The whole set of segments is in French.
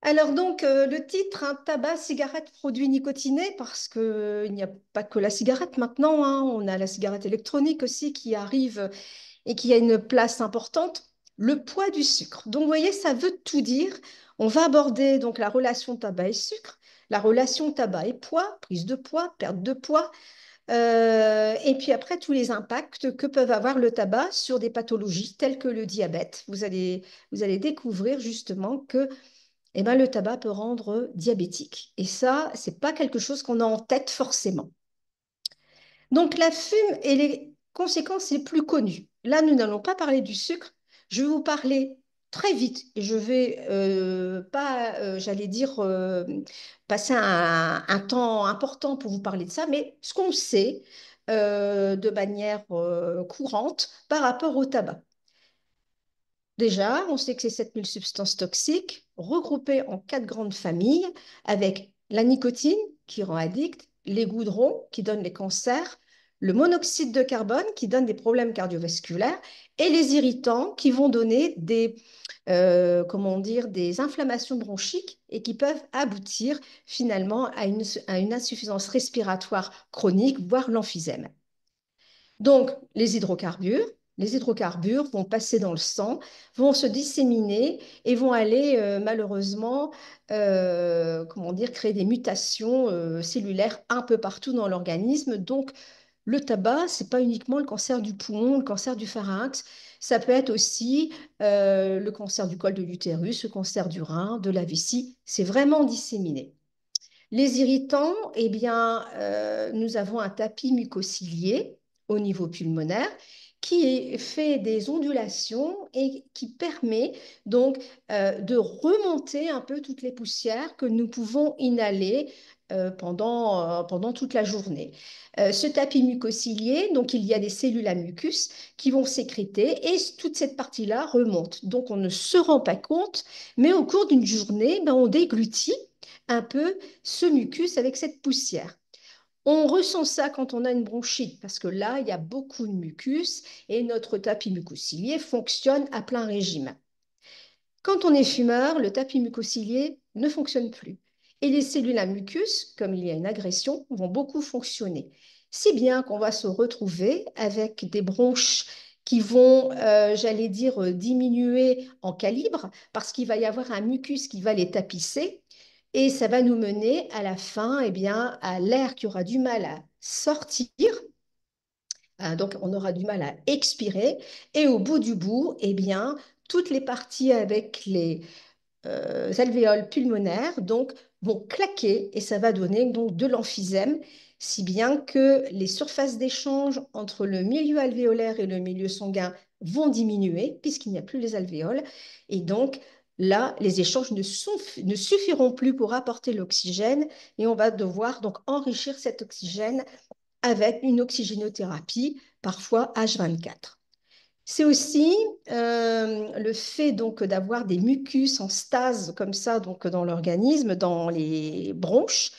Alors donc, le titre, hein, tabac, cigarette, produits nicotinés, parce qu'il n'y a pas que la cigarette maintenant, hein, on a la cigarette électronique aussi qui arrive et qui a une place importante, le poids du sucre. Donc, vous voyez, ça veut tout dire. On va aborder donc la relation tabac et sucre, la relation tabac et poids, prise de poids, perte de poids, et puis après, tous les impacts que peuvent avoir le tabac sur des pathologies telles que le diabète. Vous allez découvrir justement que eh ben, le tabac peut rendre diabétique. Et ça, c'est pas quelque chose qu'on a en tête forcément. Donc, la fume et les conséquences les plus connues. Là, nous n'allons pas parler du sucre. Je vais vous parler très vite et je vais pas, j'allais dire, passer un temps important pour vous parler de ça, mais ce qu'on sait de manière courante par rapport au tabac. Déjà, on sait que c'est 7000 substances toxiques regroupées en quatre grandes familles avec la nicotine qui rend addict, les goudrons qui donnent les cancers, le monoxyde de carbone qui donne des problèmes cardiovasculaires et les irritants qui vont donner comment dire, des inflammations bronchiques et qui peuvent aboutir finalement à une insuffisance respiratoire chronique, voire l'emphysème. Donc, les hydrocarbures vont passer dans le sang, vont se disséminer et vont aller malheureusement, comment dire, créer des mutations cellulaires un peu partout dans l'organisme. Donc, le tabac, c'est pas uniquement le cancer du poumon, le cancer du pharynx, ça peut être aussi le cancer du col de l'utérus, le cancer du rein, de la vessie. C'est vraiment disséminé. Les irritants, eh bien, nous avons un tapis mucocilié au niveau pulmonaire qui fait des ondulations et qui permet donc de remonter un peu toutes les poussières que nous pouvons inhaler pendant toute la journée. Ce tapis mucocilié, donc il y a des cellules à mucus qui vont sécréter et toute cette partie-là remonte. Donc on ne se rend pas compte, mais au cours d'une journée, ben, on déglutit un peu ce mucus avec cette poussière. On ressent ça quand on a une bronchite, parce que là, il y a beaucoup de mucus et notre tapis mucocilié fonctionne à plein régime. Quand on est fumeur, le tapis mucocilié ne fonctionne plus. Et les cellules à mucus, comme il y a une agression, vont beaucoup fonctionner. Si bien qu'on va se retrouver avec des bronches qui vont, j'allais dire, diminuer en calibre, parce qu'il va y avoir un mucus qui va les tapisser, et ça va nous mener à la fin, eh bien, à l'air qui aura du mal à sortir. Donc, on aura du mal à expirer. Et au bout du bout, eh bien, toutes les parties avec les alvéoles pulmonaires donc, vont claquer et ça va donner donc de l'emphysème, si bien que les surfaces d'échange entre le milieu alvéolaire et le milieu sanguin vont diminuer puisqu'il n'y a plus les alvéoles. Et donc, là, les échanges ne suffiront plus pour apporter l'oxygène et on va devoir donc enrichir cet oxygène avec une oxygénothérapie, parfois H24. C'est aussi le fait donc d'avoir des mucus en stase comme ça donc dans l'organisme, dans les bronches.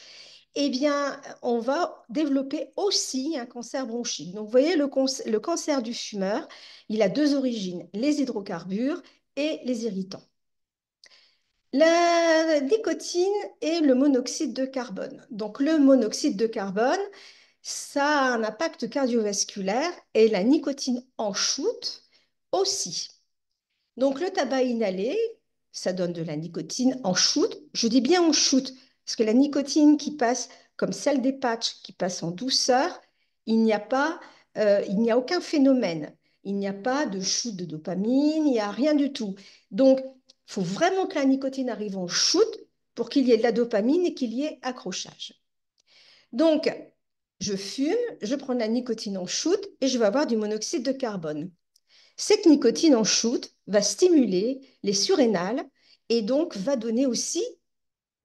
Eh bien, on va développer aussi un cancer bronchique. Donc, vous voyez, le cancer du fumeur, il a deux origines, les hydrocarbures et les irritants. La nicotine et le monoxyde de carbone. Donc, le monoxyde de carbone, ça a un impact cardiovasculaire et la nicotine en shoot aussi. Donc, le tabac inhalé, ça donne de la nicotine en shoot. Je dis bien en shoot, parce que la nicotine qui passe comme celle des patchs, qui passe en douceur, il n'y a aucun phénomène. Il n'y a pas de shoot de dopamine, il n'y a rien du tout. Donc, il faut vraiment que la nicotine arrive en shoot pour qu'il y ait de la dopamine et qu'il y ait accrochage. Donc, je fume, je prends de la nicotine en shoot et je vais avoir du monoxyde de carbone. Cette nicotine en shoot va stimuler les surrénales et donc va donner aussi,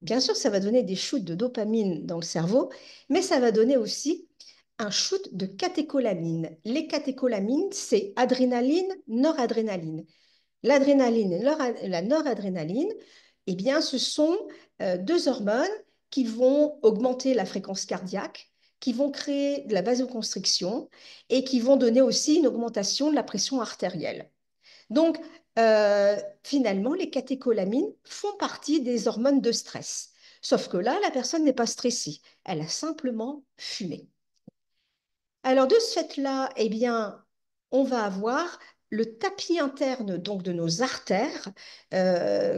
bien sûr, ça va donner des shoots de dopamine dans le cerveau, mais ça va donner aussi un shoot de catécholamine. Les catécholamines, c'est adrénaline, noradrénaline. L'adrénaline et la noradrénaline, eh bien, ce sont deux hormones qui vont augmenter la fréquence cardiaque, qui vont créer de la vasoconstriction et qui vont donner aussi une augmentation de la pression artérielle. Donc, finalement, les catécholamines font partie des hormones de stress. Sauf que là, la personne n'est pas stressée. Elle a simplement fumé. Alors, de ce fait-là, eh bien, on va avoir le tapis interne donc de nos artères,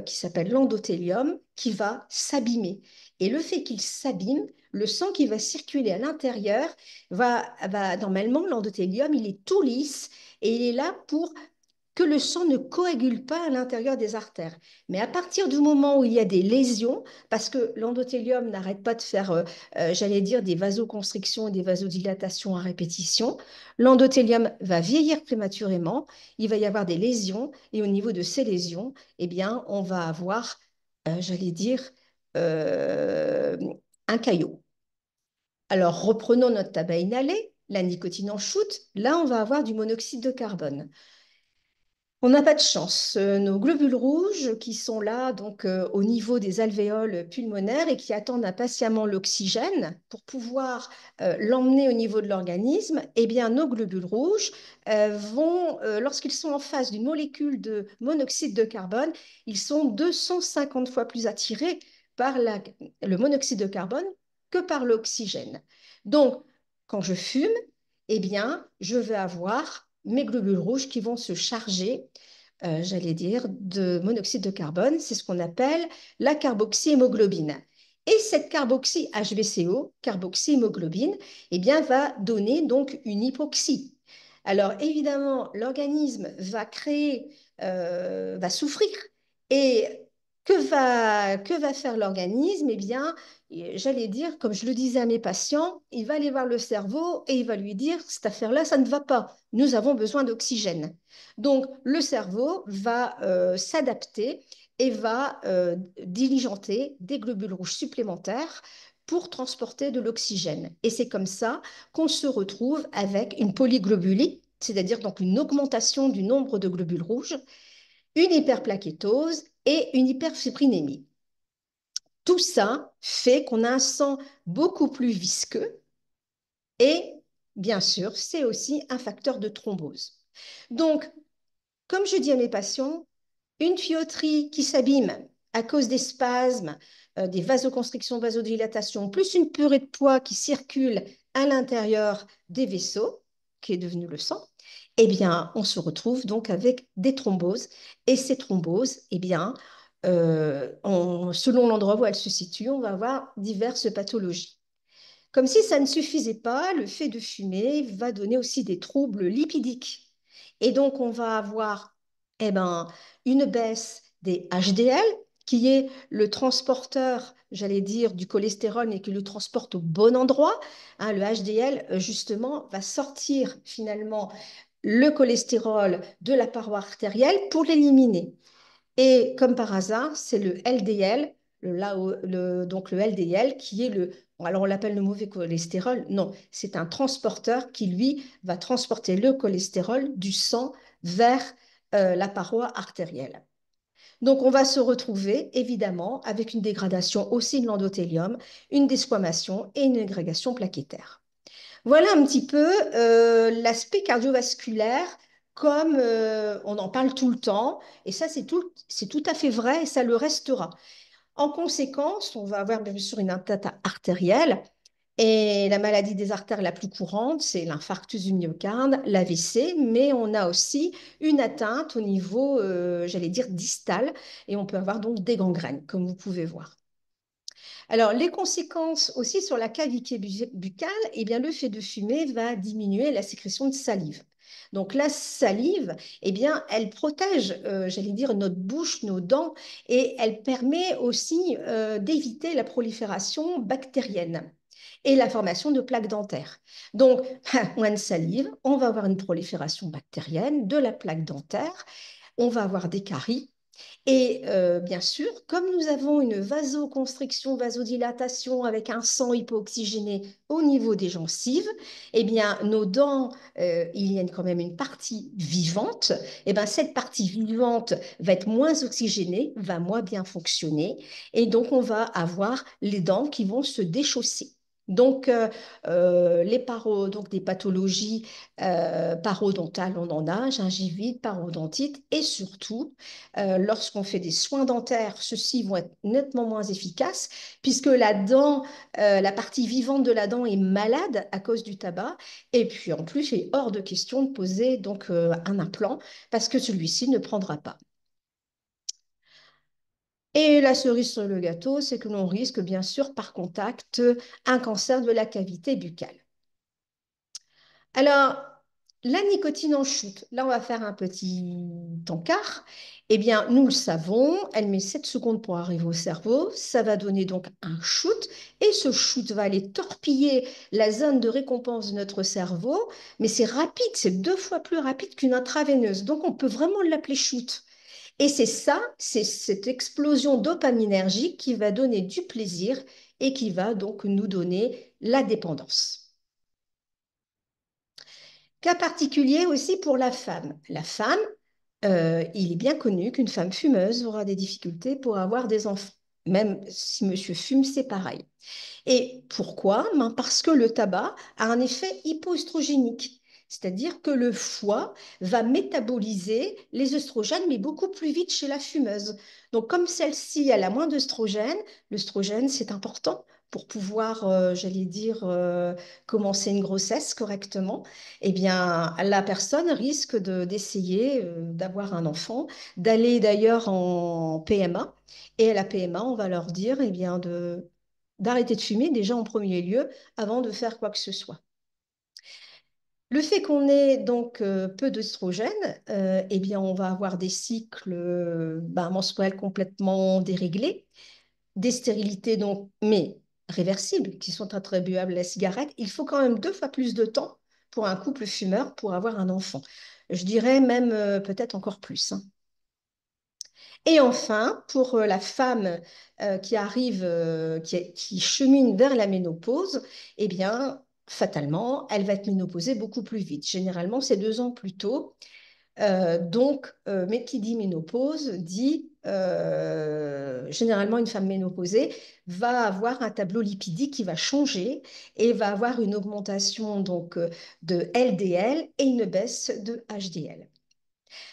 qui s'appelle l'endothélium, qui va s'abîmer. Et le fait qu'il s'abîme, le sang qui va circuler à l'intérieur normalement, l'endothélium, il est tout lisse et il est là pour que le sang ne coagule pas à l'intérieur des artères. Mais à partir du moment où il y a des lésions, parce que l'endothélium n'arrête pas de faire, j'allais dire, des vasoconstrictions et des vasodilatations à répétition, l'endothélium va vieillir prématurément, il va y avoir des lésions, et au niveau de ces lésions, eh bien, on va avoir, j'allais dire, euh, un caillot. Alors, reprenons notre tabac inhalé, la nicotine en shoot, là, on va avoir du monoxyde de carbone. On n'a pas de chance. Nos globules rouges qui sont là donc au niveau des alvéoles pulmonaires et qui attendent impatiemment l'oxygène pour pouvoir l'emmener au niveau de l'organisme, eh bien nos globules rouges lorsqu'ils sont en face d'une molécule de monoxyde de carbone, ils sont 250 fois plus attirés par le monoxyde de carbone que par l'oxygène. Donc, quand je fume, eh bien, je vais avoir mes globules rouges qui vont se charger, j'allais dire, de monoxyde de carbone. C'est ce qu'on appelle la carboxyhémoglobine. Et cette carboxy-HBCO, carboxyhémoglobine, eh bien, va donner donc une hypoxie. Alors, évidemment, l'organisme va souffrir. Et que va faire l'organisme? Eh bien, j'allais dire, comme je le disais à mes patients, il va aller voir le cerveau et il va lui dire, cette affaire-là, ça ne va pas. Nous avons besoin d'oxygène. Donc, le cerveau va s'adapter et va diligenter des globules rouges supplémentaires pour transporter de l'oxygène. Et c'est comme ça qu'on se retrouve avec une polyglobulie, c'est-à-dire donc une augmentation du nombre de globules rouges, une hyperplaquétose et une hyperfibrinémie. Tout ça fait qu'on a un sang beaucoup plus visqueux et, bien sûr, c'est aussi un facteur de thrombose. Donc, comme je dis à mes patients, une tuyauterie qui s'abîme à cause des spasmes, des vasoconstrictions, vasodilatations, plus une purée de poids qui circule à l'intérieur des vaisseaux, qui est devenu le sang, eh bien, on se retrouve donc avec des thromboses. Et ces thromboses, eh bien, selon l'endroit où elles se situent, on va avoir diverses pathologies. Comme si ça ne suffisait pas, le fait de fumer va donner aussi des troubles lipidiques. Et donc, on va avoir eh ben, une baisse des HDL, qui est le transporteur, j'allais dire, du cholestérol, mais qui le transporte au bon endroit. Hein, le HDL, justement, va sortir finalement le cholestérol de la paroi artérielle pour l'éliminer. Et comme par hasard, c'est le LDL, donc le LDL qui est alors on l'appelle le mauvais cholestérol. Non, c'est un transporteur qui, lui, va transporter le cholestérol du sang vers la paroi artérielle. Donc, on va se retrouver évidemment avec une dégradation aussi de l'endothélium, une desquamation et une agrégation plaquettaire. Voilà un petit peu l'aspect cardiovasculaire comme on en parle tout le temps, et ça c'est tout à fait vrai et ça le restera. En conséquence, on va avoir bien sûr une atteinte artérielle et la maladie des artères la plus courante, c'est l'infarctus du myocarde, l'AVC, mais on a aussi une atteinte au niveau, j'allais dire, distal, et on peut avoir donc des gangrènes, comme vous pouvez voir. Alors, les conséquences aussi sur la cavité buccale, eh bien, le fait de fumer va diminuer la sécrétion de salive. Donc, la salive, eh bien, elle protège, j'allais dire, notre bouche, nos dents, et elle permet aussi d'éviter la prolifération bactérienne et la formation de plaques dentaires. Donc, moins de salive, on va avoir une prolifération bactérienne de la plaque dentaire, on va avoir des caries, et bien sûr, comme nous avons une vasoconstriction, vasodilatation avec un sang hypooxygéné au niveau des gencives, eh bien, nos dents, il y a quand même une partie vivante. Eh bien, cette partie vivante va être moins oxygénée, va moins bien fonctionner. Et donc, on va avoir les dents qui vont se déchausser. Donc, donc des pathologies parodontales, on en a, gingivite, parodontite, et surtout, lorsqu'on fait des soins dentaires, ceux-ci vont être nettement moins efficaces, puisque la dent, la partie vivante de la dent est malade à cause du tabac, et puis en plus, il est hors de question de poser donc un implant, parce que celui-ci ne prendra pas. Et la cerise sur le gâteau, c'est que l'on risque bien sûr par contact un cancer de la cavité buccale. Alors, la nicotine en chute, là on va faire un petit encart. Eh bien, nous le savons, elle met 7 secondes pour arriver au cerveau. Ça va donner donc un shoot et ce shoot va aller torpiller la zone de récompense de notre cerveau. Mais c'est rapide, c'est 2 fois plus rapide qu'une intraveineuse. Donc on peut vraiment l'appeler shoot. Et c'est ça, c'est cette explosion dopaminergique qui va donner du plaisir et qui va donc nous donner la dépendance. Cas particulier aussi pour la femme. La femme, il est bien connu qu'une femme fumeuse aura des difficultés pour avoir des enfants. Même si monsieur fume, c'est pareil. Et pourquoi? Ben, parce que le tabac a un effet hypoestrogénique, c'est-à-dire que le foie va métaboliser les œstrogènes, mais beaucoup plus vite chez la fumeuse. Donc, comme celle-ci, elle a moins d'œstrogènes, l'œstrogène, c'est important pour pouvoir, j'allais dire, commencer une grossesse correctement, eh bien, la personne risque d'essayer d'avoir un enfant, d'aller d'ailleurs en PMA. Et à la PMA, on va leur dire eh bien, d'arrêter de fumer déjà en premier lieu avant de faire quoi que ce soit. Le fait qu'on ait donc peu d'œstrogènes, eh bien on va avoir des cycles menstruels complètement déréglés, des stérilités donc, mais réversibles, qui sont attribuables à la cigarette. Il faut quand même 2 fois plus de temps pour un couple fumeur pour avoir un enfant. Je dirais même peut-être encore plus, hein. Et enfin, pour la femme qui arrive, qui chemine vers la ménopause, eh bien, fatalement, elle va être ménopausée beaucoup plus vite. Généralement, c'est 2 ans plus tôt. Mais qui dit ménopause dit généralement une femme ménopausée va avoir un tableau lipidique qui va changer et va avoir une augmentation donc de LDL et une baisse de HDL.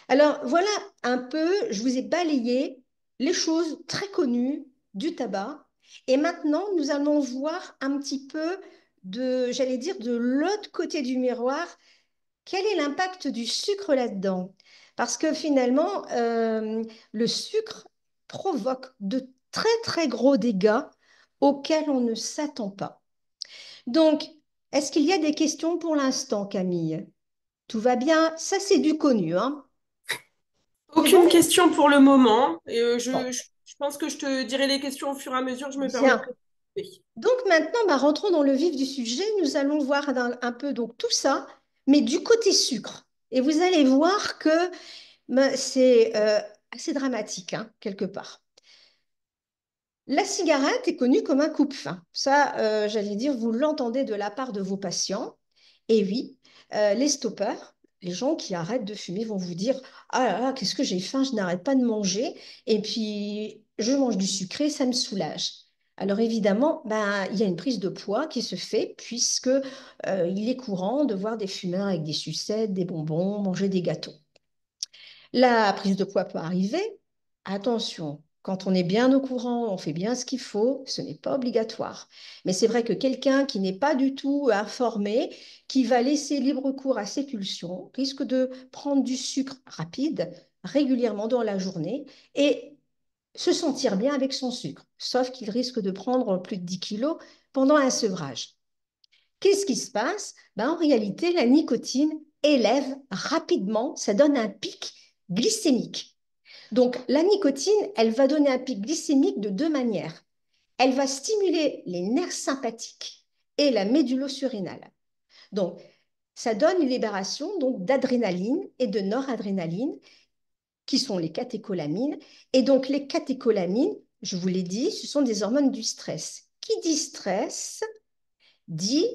Alors voilà un peu, je vous ai balayé les choses très connues du tabac. Et maintenant, nous allons voir un petit peu j'allais dire, de l'autre côté du miroir, quel est l'impact du sucre là-dedans? Parce que finalement, le sucre provoque de très très gros dégâts auxquels on ne s'attend pas. Donc, est-ce qu'il y a des questions pour l'instant, Camille? Tout va bien? Ça, c'est du connu, hein? C'est bon? Aucune question pour le moment. Et Bon. je pense que je te dirai les questions au fur et à mesure. Je me Bien. permettrai de participer. Donc maintenant, rentrons dans le vif du sujet. Nous allons voir un peu donc tout ça, mais du côté sucre. Et vous allez voir que c'est assez dramatique, hein, quelque part. La cigarette est connue comme un coupe-faim. Ça, j'allais dire, vous l'entendez de la part de vos patients. Et oui, les stoppeurs, les gens qui arrêtent de fumer vont vous dire, ah là là, qu'est-ce que j'ai faim, je n'arrête pas de manger. Et puis, je mange du sucré, ça me soulage. Alors évidemment, il y a une prise de poids qui se fait puisque il est courant de voir des fumeurs avec des sucettes, des bonbons, manger des gâteaux. La prise de poids peut arriver. Attention, quand on est bien au courant, on fait bien ce qu'il faut, ce n'est pas obligatoire. Mais c'est vrai que quelqu'un qui n'est pas du tout informé, qui va laisser libre cours à ses pulsions, risque de prendre du sucre rapide régulièrement dans la journée et se sentir bien avec son sucre, sauf qu'il risque de prendre plus de 10 kilos pendant un sevrage. Qu'est-ce qui se passe? En réalité, la nicotine élève rapidement, ça donne un pic glycémique. Donc, la nicotine, elle va donner un pic glycémique de 2 manières. Elle va stimuler les nerfs sympathiques et la médulo-surrénale. Donc, ça donne une libération donc d'adrénaline et de noradrénaline, qui sont les catécholamines. Et donc, les catécholamines, je vous l'ai dit, ce sont des hormones du stress. Qui dit stress dit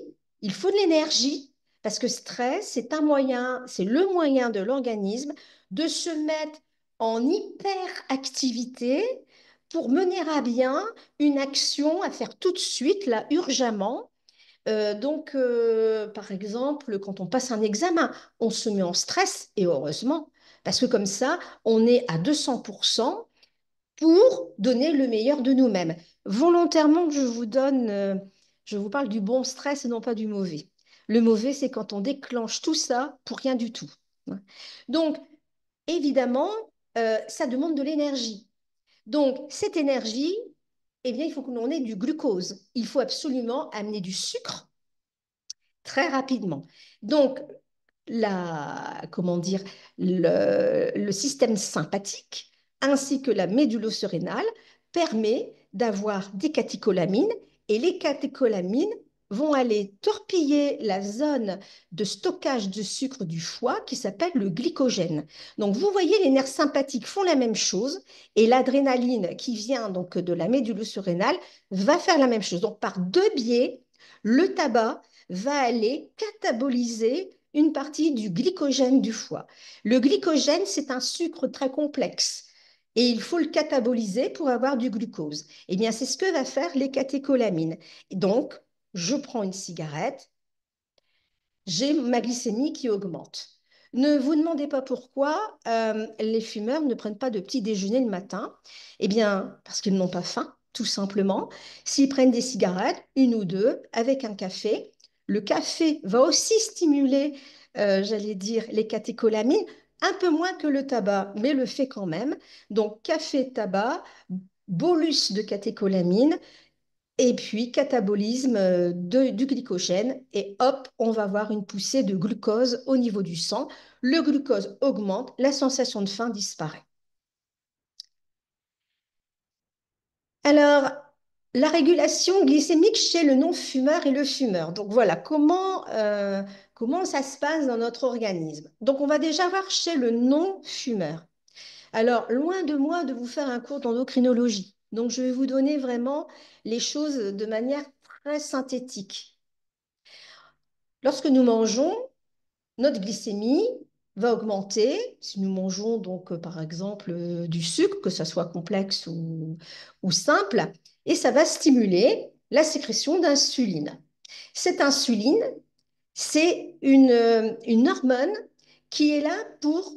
il faut de l'énergie parce que stress, c'est un moyen, c'est le moyen de l'organisme de se mettre en hyperactivité pour mener à bien une action à faire tout de suite, là, urgemment. Par exemple, quand on passe un examen, on se met en stress, et heureusement, parce que comme ça, on est à 200% pour donner le meilleur de nous-mêmes. Volontairement, je vous parle du bon stress et non pas du mauvais. Le mauvais, c'est quand on déclenche tout ça pour rien du tout. Donc, évidemment, ça demande de l'énergie. Donc, cette énergie, eh bien, il faut que l'on ait du glucose. Il faut absolument amener du sucre très rapidement. Donc, comment dire, le système sympathique ainsi que la médulo-surrénale permet d'avoir des catécholamines et les catécholamines vont aller torpiller la zone de stockage de sucre du foie qui s'appelle le glycogène. Donc vous voyez, les nerfs sympathiques font la même chose et l'adrénaline qui vient donc de la médulo-surrénale va faire la même chose. Donc par deux biais, le tabac va aller cataboliser une partie du glycogène du foie. Le glycogène, c'est un sucre très complexe et il faut le cataboliser pour avoir du glucose. Eh bien, c'est ce que va faire les catécholamines. Donc, je prends une cigarette, j'ai ma glycémie qui augmente. Ne vous demandez pas pourquoi les fumeurs ne prennent pas de petit déjeuner le matin. Eh bien, parce qu'ils n'ont pas faim, tout simplement. S'ils prennent des cigarettes, une ou deux, avec un café, le café va aussi stimuler, j'allais dire, les catécholamines, un peu moins que le tabac, mais le fait quand même. Donc, café, tabac, bolus de catécholamines, et puis catabolisme du glycogène, et hop, on va avoir une poussée de glucose au niveau du sang. Le glucose augmente, la sensation de faim disparaît. Alors, la régulation glycémique chez le non-fumeur et le fumeur. Donc voilà, comment ça se passe dans notre organisme. Donc on va déjà voir chez le non-fumeur. Alors, loin de moi de vous faire un cours d'endocrinologie. Donc je vais vous donner vraiment les choses de manière très synthétique. Lorsque nous mangeons, notre glycémie va augmenter si nous mangeons donc par exemple du sucre, que ce soit complexe ou simple, et ça va stimuler la sécrétion d'insuline. Cette insuline, c'est une hormone qui est là pour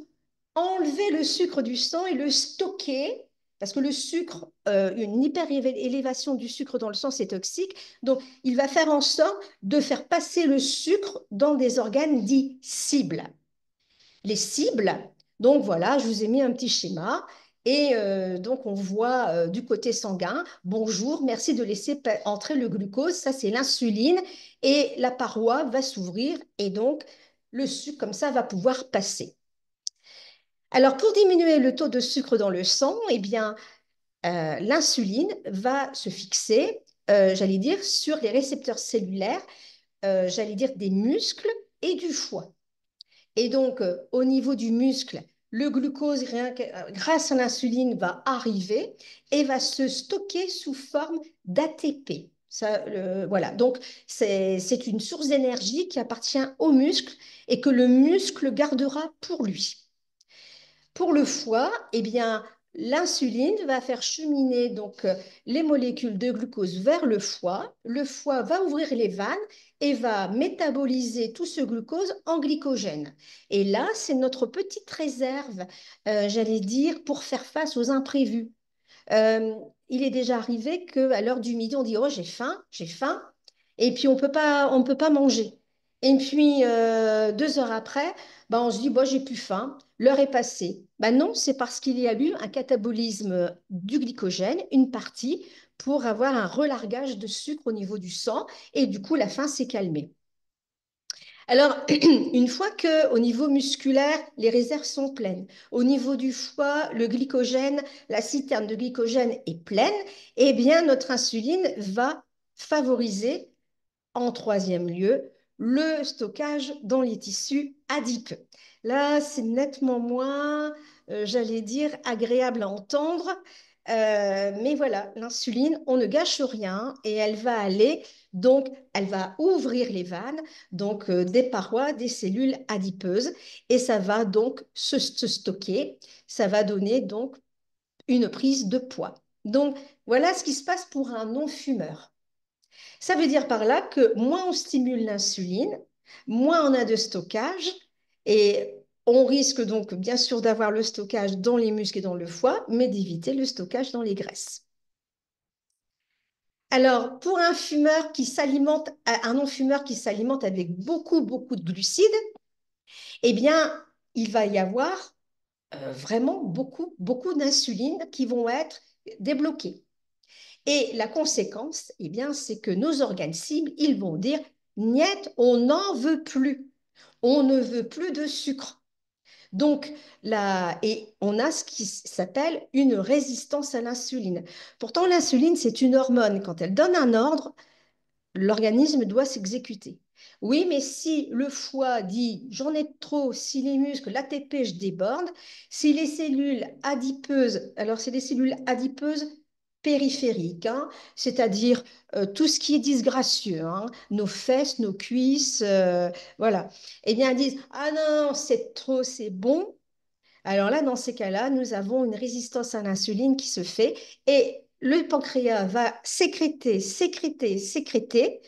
enlever le sucre du sang et le stocker, parce que le sucre, une hyperélévation du sucre dans le sang, c'est toxique. Donc, il va faire en sorte de faire passer le sucre dans des organes dits cibles. Les cibles, donc voilà, je vous ai mis un petit schéma. Et donc, on voit du côté sanguin, bonjour, merci de laisser entrer le glucose, ça c'est l'insuline, et la paroi va s'ouvrir, et donc le sucre comme ça va pouvoir passer. Alors, pour diminuer le taux de sucre dans le sang, eh bien, l'insuline va se fixer, j'allais dire, sur les récepteurs cellulaires, j'allais dire des muscles et du foie. Et donc, au niveau du muscle, le glucose, grâce à l'insuline, va arriver et va se stocker sous forme d'ATP. Ça, voilà. Donc, c'est une source d'énergie qui appartient au muscle et que le muscle gardera pour lui. Pour le foie, eh bien, l'insuline va faire cheminer donc les molécules de glucose vers le foie. Le foie va ouvrir les vannes et va métaboliser tout ce glucose en glycogène. Et là, c'est notre petite réserve, j'allais dire, pour faire face aux imprévus. Euh, il est déjà arrivé qu'à l'heure du midi, on dit, oh, j'ai faim, et puis on peut pas manger. Et puis, 2 heures après, ben, on se dit, bon, j'ai plus faim, l'heure est passée. Ben non, c'est parce qu'il y a eu un catabolisme du glycogène, une partie, pour avoir un relargage de sucre au niveau du sang, et du coup, la faim s'est calmée. Alors, une fois qu'au niveau musculaire, les réserves sont pleines, au niveau du foie, le glycogène, la citerne de glycogène est pleine, eh bien, notre insuline va favoriser, en troisième lieu, le stockage dans les tissus adipeux. Là, c'est nettement moins, j'allais dire, agréable à entendre. Mais voilà, l'insuline, on ne gâche rien et elle va aller, donc elle va ouvrir les vannes, donc des parois, des cellules adipeuses, et ça va donc se stocker, ça va donner donc une prise de poids. Donc voilà ce qui se passe pour un non-fumeur. Ça veut dire par là que moins on stimule l'insuline, moins on a de stockage et on risque donc bien sûr d'avoir le stockage dans les muscles et dans le foie, mais d'éviter le stockage dans les graisses. Alors, pour un fumeur qui s'alimente, un non-fumeur qui s'alimente avec beaucoup, beaucoup de glucides, eh bien, il va y avoir vraiment beaucoup, beaucoup d'insuline qui vont être débloquées. Et la conséquence, eh bien, c'est que nos organes cibles, ils vont dire, niet, on n'en veut plus. On ne veut plus de sucre. Donc, et on a ce qui s'appelle une résistance à l'insuline. Pourtant, l'insuline, c'est une hormone. Quand elle donne un ordre, l'organisme doit s'exécuter. Oui, mais si le foie dit j'en ai trop, si les muscles, l'ATP, je déborde, si les cellules adipeuses, alors c'est les cellules adipeuses périphériques, hein, c'est-à-dire tout ce qui est disgracieux, hein, nos fesses, nos cuisses, voilà, eh bien, elles disent ah non, c'est trop, c'est bon. Alors là, dans ces cas-là, nous avons une résistance à l'insuline qui se fait et le pancréas va sécréter, sécréter, sécréter,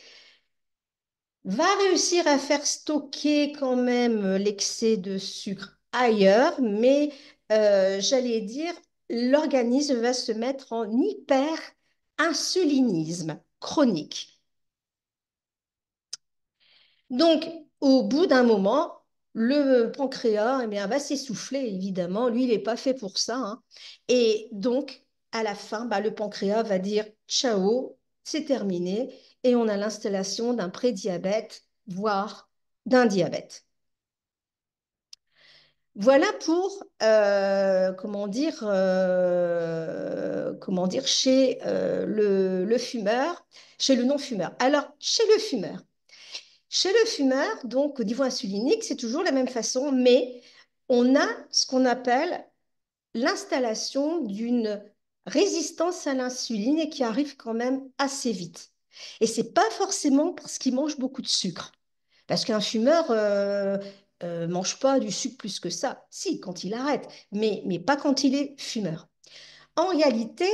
va réussir à faire stocker quand même l'excès de sucre ailleurs, mais j'allais dire, l'organisme va se mettre en hyper-insulinisme chronique. Donc, au bout d'un moment, le pancréas eh bien, va s'essouffler, évidemment. Lui, il n'est pas fait pour ça, hein. Et donc, à la fin, bah, le pancréas va dire ciao, c'est terminé. Et on a l'installation d'un prédiabète, voire d'un diabète. Voilà pour, comment dire, chez le fumeur, chez le non-fumeur. Alors, chez le fumeur, donc au niveau insulinique, c'est toujours la même façon, mais on a ce qu'on appelle l'installation d'une résistance à l'insuline et qui arrive quand même assez vite. Et c'est pas forcément parce qu'il mange beaucoup de sucre, parce qu'un fumeur mange pas du sucre plus que ça. Si, quand il arrête, mais pas quand il est fumeur. En réalité,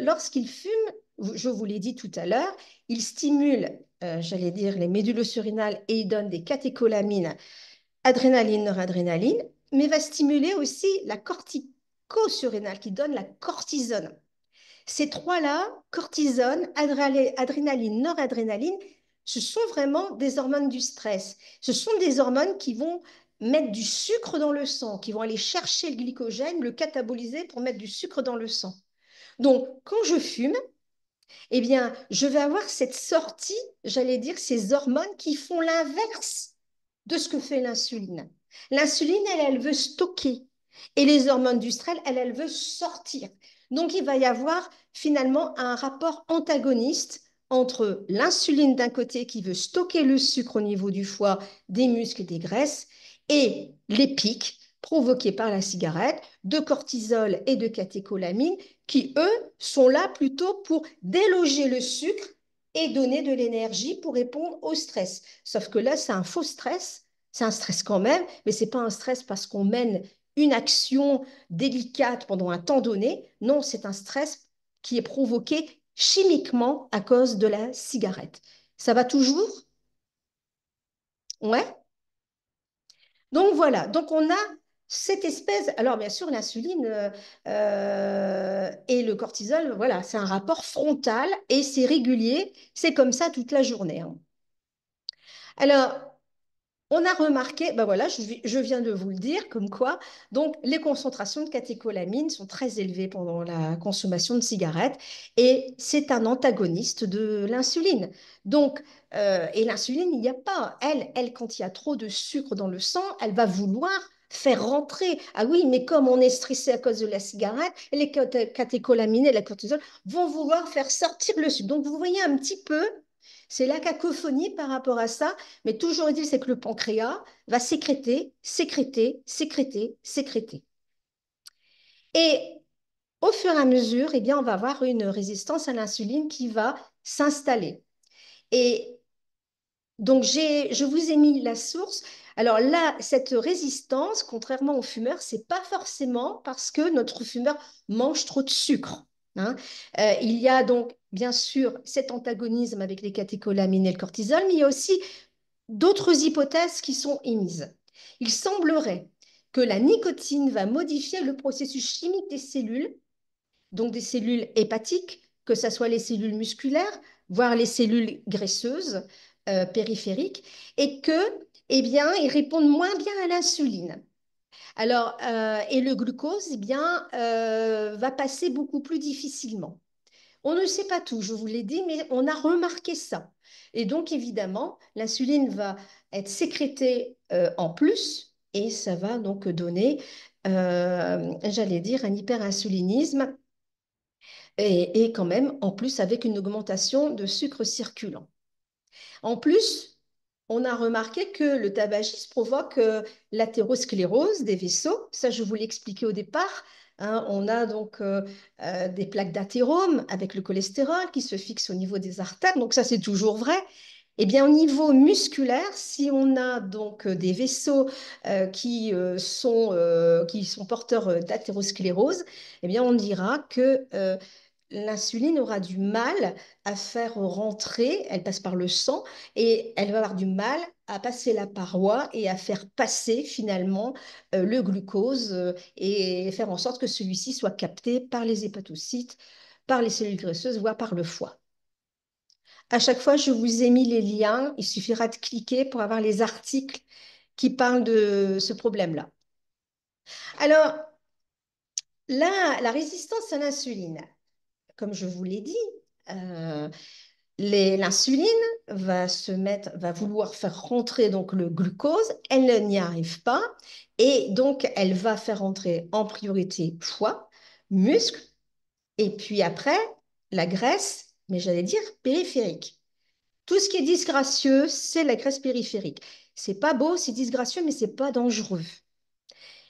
lorsqu'il fume, je vous l'ai dit tout à l'heure, il stimule, j'allais dire, les médules surrénales et il donne des catécholamines, adrénaline, noradrénaline, mais va stimuler aussi la corticosurrénale qui donne la cortisone. Ces trois-là, cortisone, adrénaline, noradrénaline, ce sont vraiment des hormones du stress. Ce sont des hormones qui vont mettre du sucre dans le sang, qui vont aller chercher le glycogène, le cataboliser pour mettre du sucre dans le sang. Donc, quand je fume, eh bien, je vais avoir cette sortie, j'allais dire, ces hormones qui font l'inverse de ce que fait l'insuline. L'insuline, elle veut stocker. Et les hormones du stress, elles veulent sortir. Donc, il va y avoir finalement un rapport antagoniste entre l'insuline d'un côté qui veut stocker le sucre au niveau du foie, des muscles et des graisses, et les pics provoqués par la cigarette de cortisol et de catécholamine qui, eux, sont là plutôt pour déloger le sucre et donner de l'énergie pour répondre au stress. Sauf que là, c'est un faux stress. C'est un stress quand même, mais ce n'est pas un stress parce qu'on mène une action délicate pendant un temps donné. Non, c'est un stress qui est provoqué chimiquement à cause de la cigarette. Ça va toujours? Ouais. Donc voilà, donc on a cette espèce, alors bien sûr l'insuline et le cortisol, voilà, c'est un rapport frontal et c'est régulier, c'est comme ça toute la journée, hein. Alors, on a remarqué, ben voilà, je viens de vous le dire, comme quoi, donc les concentrations de catécholamine sont très élevées pendant la consommation de cigarettes et c'est un antagoniste de l'insuline. Donc, et l'insuline, il n'y a pas. Quand il y a trop de sucre dans le sang, elle va vouloir faire rentrer. Ah oui, mais comme on est stressé à cause de la cigarette, les catécholamines et la cortisol vont vouloir faire sortir le sucre. Donc, vous voyez un petit peu, c'est la cacophonie par rapport à ça. Mais toujours est-il, c'est que le pancréas va sécréter, sécréter, sécréter, sécréter. Et au fur et à mesure, eh bien, on va avoir une résistance à l'insuline qui va s'installer. Et donc, je vous ai mis la source. Alors là, cette résistance, contrairement aux fumeurs, c'est pas forcément parce que notre fumeur mange trop de sucre. hein. Il y a donc, bien sûr, cet antagonisme avec les catécholamines et le cortisol, mais il y a aussi d'autres hypothèses qui sont émises. Il semblerait que la nicotine va modifier le processus chimique des cellules, donc des cellules hépatiques, que ce soit les cellules musculaires, voire les cellules graisseuses périphériques, et que, eh bien, ils répondent moins bien à l'insuline. Alors, et le glucose, eh bien, va passer beaucoup plus difficilement. On ne sait pas tout, je vous l'ai dit, mais on a remarqué ça. Et donc, évidemment, l'insuline va être sécrétée en plus et ça va donc donner, j'allais dire, un hyperinsulinisme et quand même, en plus, avec une augmentation de sucre circulant. En plus, on a remarqué que le tabagisme provoque l'athérosclérose des vaisseaux. Ça, je vous l'ai expliqué au départ. Hein. On a donc des plaques d'athérome avec le cholestérol qui se fixent au niveau des artères. Donc ça, c'est toujours vrai. Eh bien, au niveau musculaire, si on a donc des vaisseaux qui sont porteurs d'athérosclérose, eh bien, on dira que l'insuline aura du mal à faire rentrer, elle passe par le sang, et elle va avoir du mal à passer la paroi et à faire passer finalement le glucose et faire en sorte que celui-ci soit capté par les hépatocytes, par les cellules graisseuses, voire par le foie. À chaque fois, je vous ai mis les liens, il suffira de cliquer pour avoir les articles qui parlent de ce problème-là. Alors, la résistance à l'insuline, comme je vous l'ai dit, euh, l'insuline va vouloir faire rentrer donc le glucose, elle n'y arrive pas, et donc elle va faire rentrer en priorité foie, muscle, et puis après la graisse, mais j'allais dire périphérique. Tout ce qui est disgracieux, c'est la graisse périphérique. C'est pas beau, c'est disgracieux, mais c'est pas dangereux.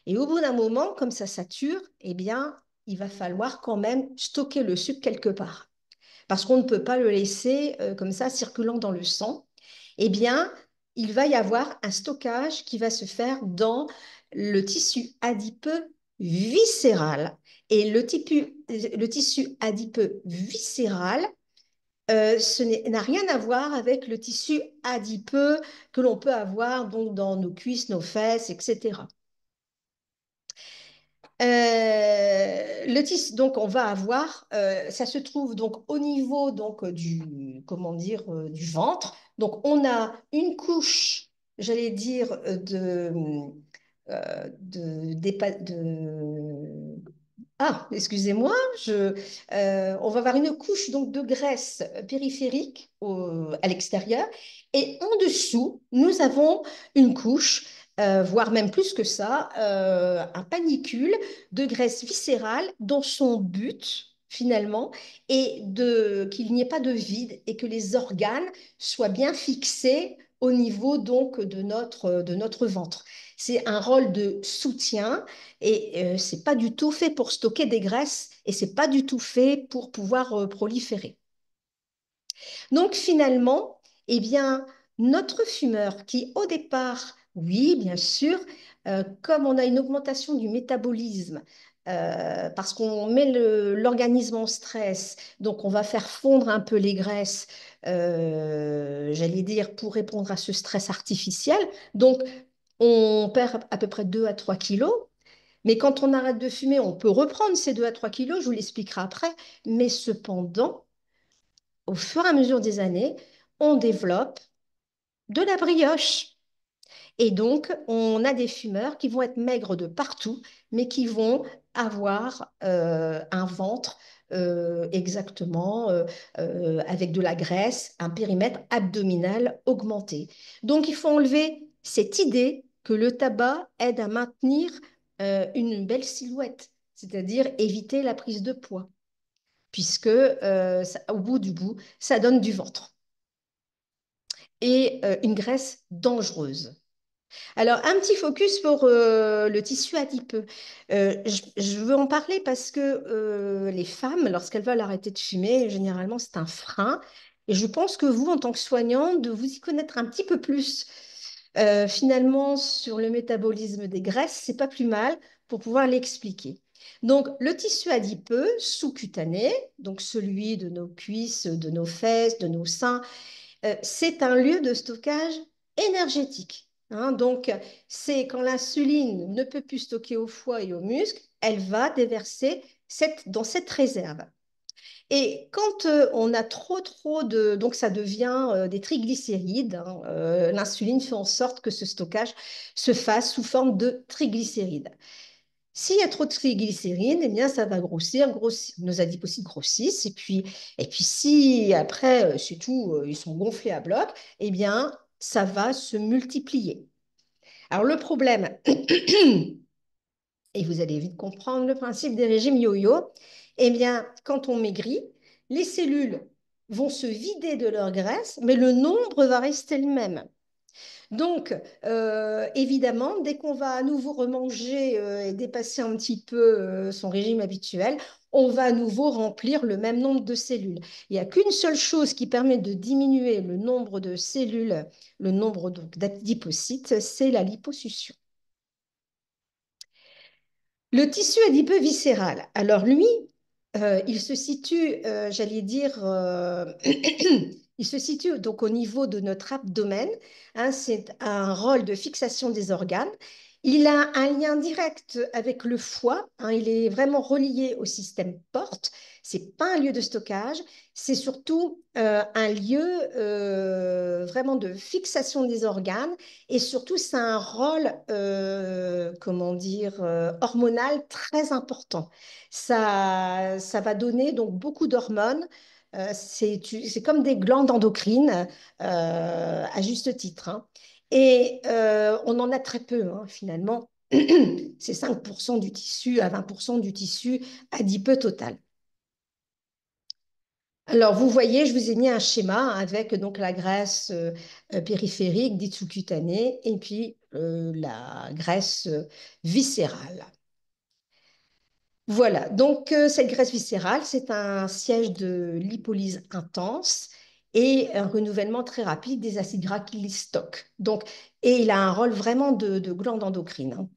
Et au bout d'un moment, comme ça sature, eh bien, il va falloir quand même stocker le sucre quelque part parce qu'on ne peut pas le laisser comme ça circulant dans le sang, eh bien, il va y avoir un stockage qui va se faire dans le tissu adipeux viscéral. Et le tissu adipeux viscéral, n'a rien à voir avec le tissu adipeux que l'on peut avoir donc, dans nos cuisses, nos fesses, etc. Le tissu, donc on va avoir, ça se trouve donc au niveau donc du, comment dire, du ventre. Donc on a une couche, j'allais dire, excusez-moi, on va avoir une couche donc de graisse périphérique à l'extérieur et en dessous, nous avons une couche, voire même plus que ça, un panicule de graisse viscérale dont son but finalement est qu'il n'y ait pas de vide et que les organes soient bien fixés au niveau donc de notre ventre. C'est un rôle de soutien et c'est pas du tout fait pour stocker des graisses et c'est pas du tout fait pour pouvoir proliférer. Donc finalement, eh bien, notre fumeur qui au départ, oui, bien sûr, comme on a une augmentation du métabolisme, parce qu'on met l'organisme en stress, donc on va faire fondre un peu les graisses, j'allais dire, pour répondre à ce stress artificiel. Donc on perd à peu près 2 à 3 kilos. Mais quand on arrête de fumer, on peut reprendre ces 2 à 3 kilos, je vous l'expliquerai après. Mais cependant, au fur et à mesure des années, on développe de la brioche. Et donc, on a des fumeurs qui vont être maigres de partout, mais qui vont avoir un ventre exactement avec de la graisse, un périmètre abdominal augmenté. Donc, il faut enlever cette idée que le tabac aide à maintenir une belle silhouette, c'est-à-dire éviter la prise de poids, puisque au bout du bout, ça donne du ventre et une graisse dangereuse. Alors, un petit focus pour le tissu adipeux. Je veux en parler parce que les femmes, lorsqu'elles veulent arrêter de fumer, généralement, c'est un frein. Et je pense que vous, en tant que soignante, de vous y connaître un petit peu plus finalement sur le métabolisme des graisses, c'est pas plus mal pour pouvoir l'expliquer. Donc, le tissu adipeux sous-cutané, donc celui de nos cuisses, de nos fesses, de nos seins, c'est un lieu de stockage énergétique. Hein. Donc, c'est quand l'insuline ne peut plus stocker au foie et aux muscles, elle va déverser dans cette réserve. Et quand on a trop de... Donc ça devient des triglycérides. Hein. L'insuline fait en sorte que ce stockage se fasse sous forme de triglycérides. S'il y a trop de triglycérides, eh bien, ça va grossir, nos adipocytes grossissent. Et puis si après, c'est tout, ils sont gonflés à bloc, eh bien, ça va se multiplier. Alors le problème, et vous allez vite comprendre le principe des régimes yo-yo, eh bien, quand on maigrit, les cellules vont se vider de leur graisse, mais le nombre va rester le même. Donc, évidemment, dès qu'on va à nouveau remanger et dépasser un petit peu son régime habituel, on va à nouveau remplir le même nombre de cellules. Il n'y a qu'une seule chose qui permet de diminuer le nombre de cellules, le nombre d'adipocytes, c'est la liposuction. Le tissu adipeux viscéral, alors lui, il se situe, j'allais dire, il se situe donc au niveau de notre abdomen. Hein, c'est un rôle de fixation des organes. Il a un lien direct avec le foie. Hein, il est vraiment relié au système porte. C'est pas un lieu de stockage. C'est surtout un lieu vraiment de fixation des organes. Et surtout, c'est un rôle, comment dire, hormonal très important. Ça va donner donc beaucoup d'hormones. C'est comme des glandes endocrines, à juste titre. Hein. Et on en a très peu, hein, finalement. C'est 5% du tissu à 20% du tissu adipeux total. Alors, vous voyez, je vous ai mis un schéma avec donc la graisse périphérique, dite sous-cutanée, et puis la graisse viscérale. Voilà, donc cette graisse viscérale, c'est un siège de lipolyse intense et un renouvellement très rapide des acides gras qu'il stocke. Donc, et il a un rôle vraiment de glande endocrine. Hein.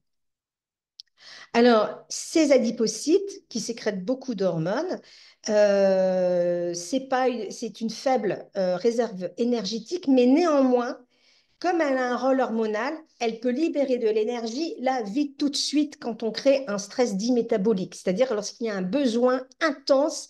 Alors, ces adipocytes qui sécrètent beaucoup d'hormones, c'est une faible réserve énergétique, mais néanmoins, comme elle a un rôle hormonal, elle peut libérer de l'énergie là, vite, tout de suite, quand on crée un stress dit métabolique, c'est-à-dire lorsqu'il y a un besoin intense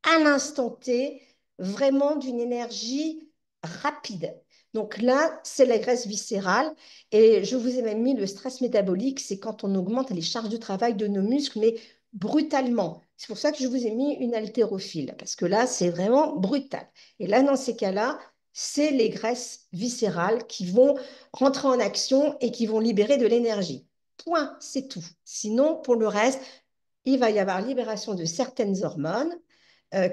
à l'instant T, vraiment d'une énergie rapide. Donc là, c'est la graisse viscérale. Et je vous ai même mis le stress métabolique, c'est quand on augmente les charges de travail de nos muscles, mais brutalement. C'est pour ça que je vous ai mis une haltérophile, parce que là, c'est vraiment brutal. Et là, dans ces cas-là, c'est les graisses viscérales qui vont rentrer en action et qui vont libérer de l'énergie. Point, c'est tout. Sinon, pour le reste, il va y avoir libération de certaines hormones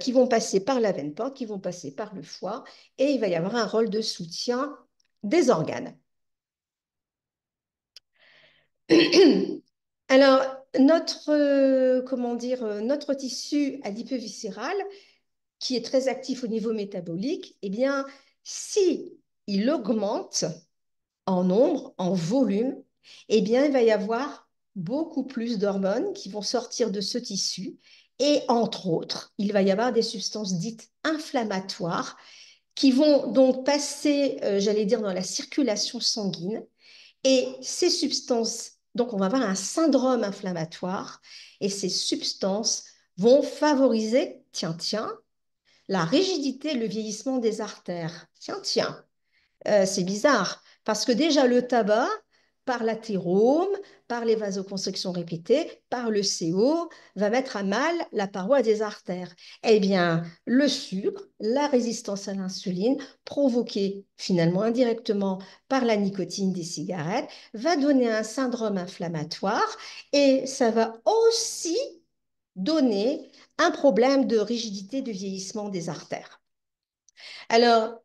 qui vont passer par la veine porte, qui vont passer par le foie, et il va y avoir un rôle de soutien des organes. Alors, comment dire, notre tissu adipeux viscéral, qui est très actif au niveau métabolique, eh bien, si il augmente en nombre, en volume, eh bien, il va y avoir beaucoup plus d'hormones qui vont sortir de ce tissu. Et entre autres, il va y avoir des substances dites inflammatoires qui vont donc passer, j'allais dire, dans la circulation sanguine. Et ces substances, donc on va avoir un syndrome inflammatoire, et ces substances vont favoriser, tiens, la rigidité, le vieillissement des artères. Tiens, c'est bizarre, parce que déjà le tabac, par l'athérome, par les vasoconstrictions répétées, par le CO, va mettre à mal la paroi des artères. Eh bien, le sucre, la résistance à l'insuline, provoquée finalement indirectement par la nicotine des cigarettes, va donner un syndrome inflammatoire et ça va aussi donner un problème de rigidité, de vieillissement des artères. Alors,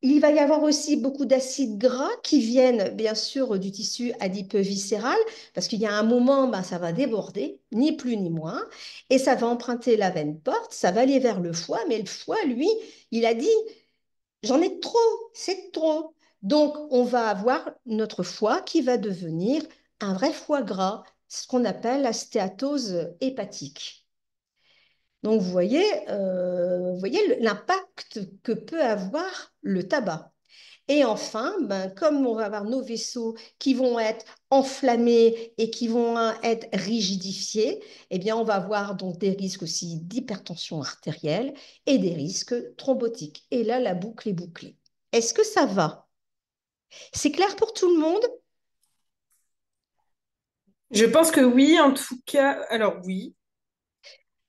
il va y avoir aussi beaucoup d'acides gras qui viennent bien sûr du tissu adipeux viscéral, parce qu'il y a un moment, ben, ça va déborder, ni plus ni moins, et ça va emprunter la veine porte, ça va aller vers le foie, mais le foie, lui, il a dit, j'en ai trop, c'est trop. Donc, on va avoir notre foie qui va devenir un vrai foie gras, ce qu'on appelle la stéatose hépatique. Donc, vous voyez l'impact que peut avoir le tabac. Et enfin, ben, comme on va avoir nos vaisseaux qui vont être enflammés et qui vont être rigidifiés, eh bien, on va avoir donc des risques aussi d'hypertension artérielle et des risques thrombotiques. Et là, la boucle est bouclée. Est-ce que ça va? C'est clair pour tout le monde? Je pense que oui, en tout cas. Alors oui,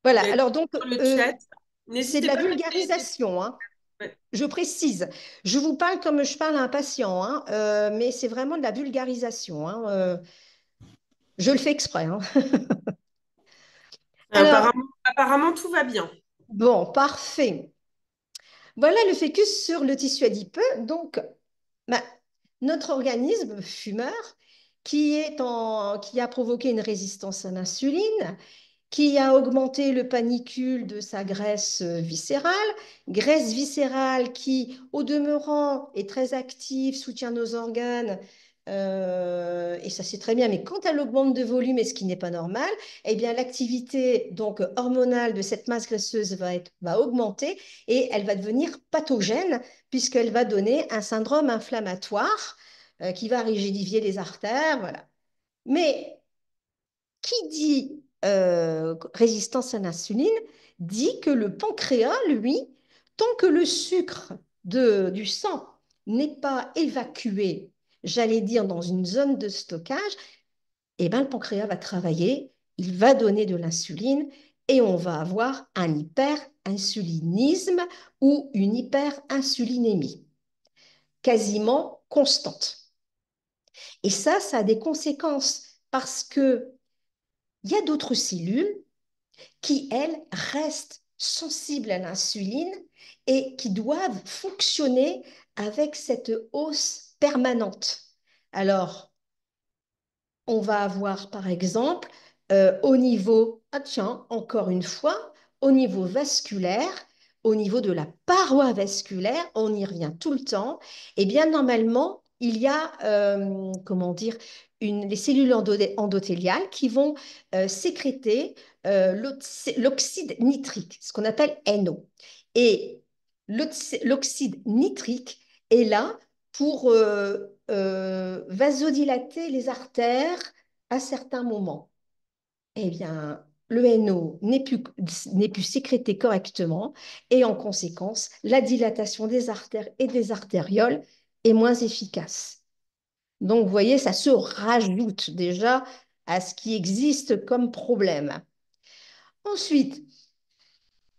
Voilà. j'ai Alors donc, dans le chat. c'est de N'hésitez la pas à mettre des... vulgarisation, hein. Ouais. Je précise, je vous parle comme je parle à un patient, hein, mais c'est vraiment de la vulgarisation, hein, je le fais exprès, hein. Alors, Apparemment, tout va bien. bon, parfait. Voilà le focus sur le tissu adipeux. Donc, bah, notre organisme fumeur qui a provoqué une résistance à l'insuline, qui a augmenté le panicule de sa graisse viscérale qui, au demeurant, est très active, soutient nos organes, et ça c'est très bien, mais quand elle augmente de volume, et ce qui n'est pas normal, eh bien l'activité donc hormonale de cette masse graisseuse va augmenter et elle va devenir pathogène puisqu'elle va donner un syndrome inflammatoire qui va rigidifier les artères, voilà. Mais qui dit résistance à l'insuline dit que le pancréas, lui, tant que le sucre du sang n'est pas évacué, j'allais dire dans une zone de stockage, eh ben, le pancréas va travailler, il va donner de l'insuline et on va avoir un hyperinsulinisme ou une hyperinsulinémie quasiment constante. Et ça a des conséquences parce que il y a d'autres cellules qui, elles, restent sensibles à l'insuline et qui doivent fonctionner avec cette hausse permanente. Alors, on va avoir, par exemple, au niveau, ah tiens, encore une fois, au niveau vasculaire, au niveau de la paroi vasculaire, on y revient tout le temps, et bien normalement, il y a, comment dire, les cellules endothéliales qui vont sécréter l'oxyde nitrique, ce qu'on appelle NO. Et l'oxyde nitrique est là pour vasodilater les artères à certains moments. Eh bien, le NO n'est plus sécrété correctement et en conséquence, la dilatation des artères et des artérioles est moins efficace. Donc, vous voyez, ça se rajoute déjà à ce qui existe comme problème. Ensuite,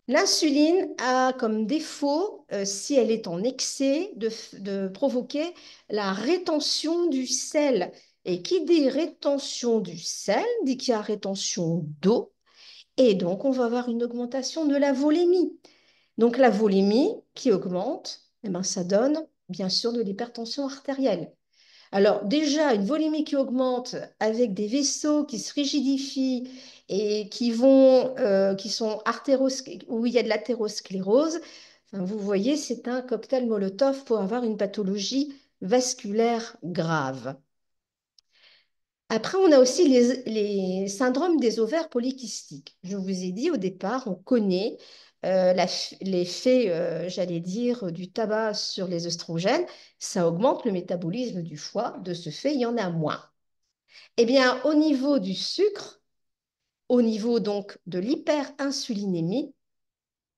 l'insuline a comme défaut, si elle est en excès, de provoquer la rétention du sel. Et qui dit rétention du sel, dit qu'il y a rétention d'eau, et donc on va avoir une augmentation de la volémie. Donc la volémie qui augmente, eh ben, ça donne bien sûr de l'hypertension artérielle. Alors déjà, une volémie qui augmente avec des vaisseaux qui se rigidifient et qui sont où il y a de l'athérosclérose, enfin, vous voyez, c'est un cocktail Molotov pour avoir une pathologie vasculaire grave. Après, on a aussi les syndromes des ovaires polykystiques. Je vous ai dit au départ, on connaît l'effet, j'allais dire, du tabac sur les œstrogènes. Ça augmente le métabolisme du foie. De ce fait, il y en a moins. Eh bien, au niveau du sucre, au niveau donc de l'hyperinsulinémie,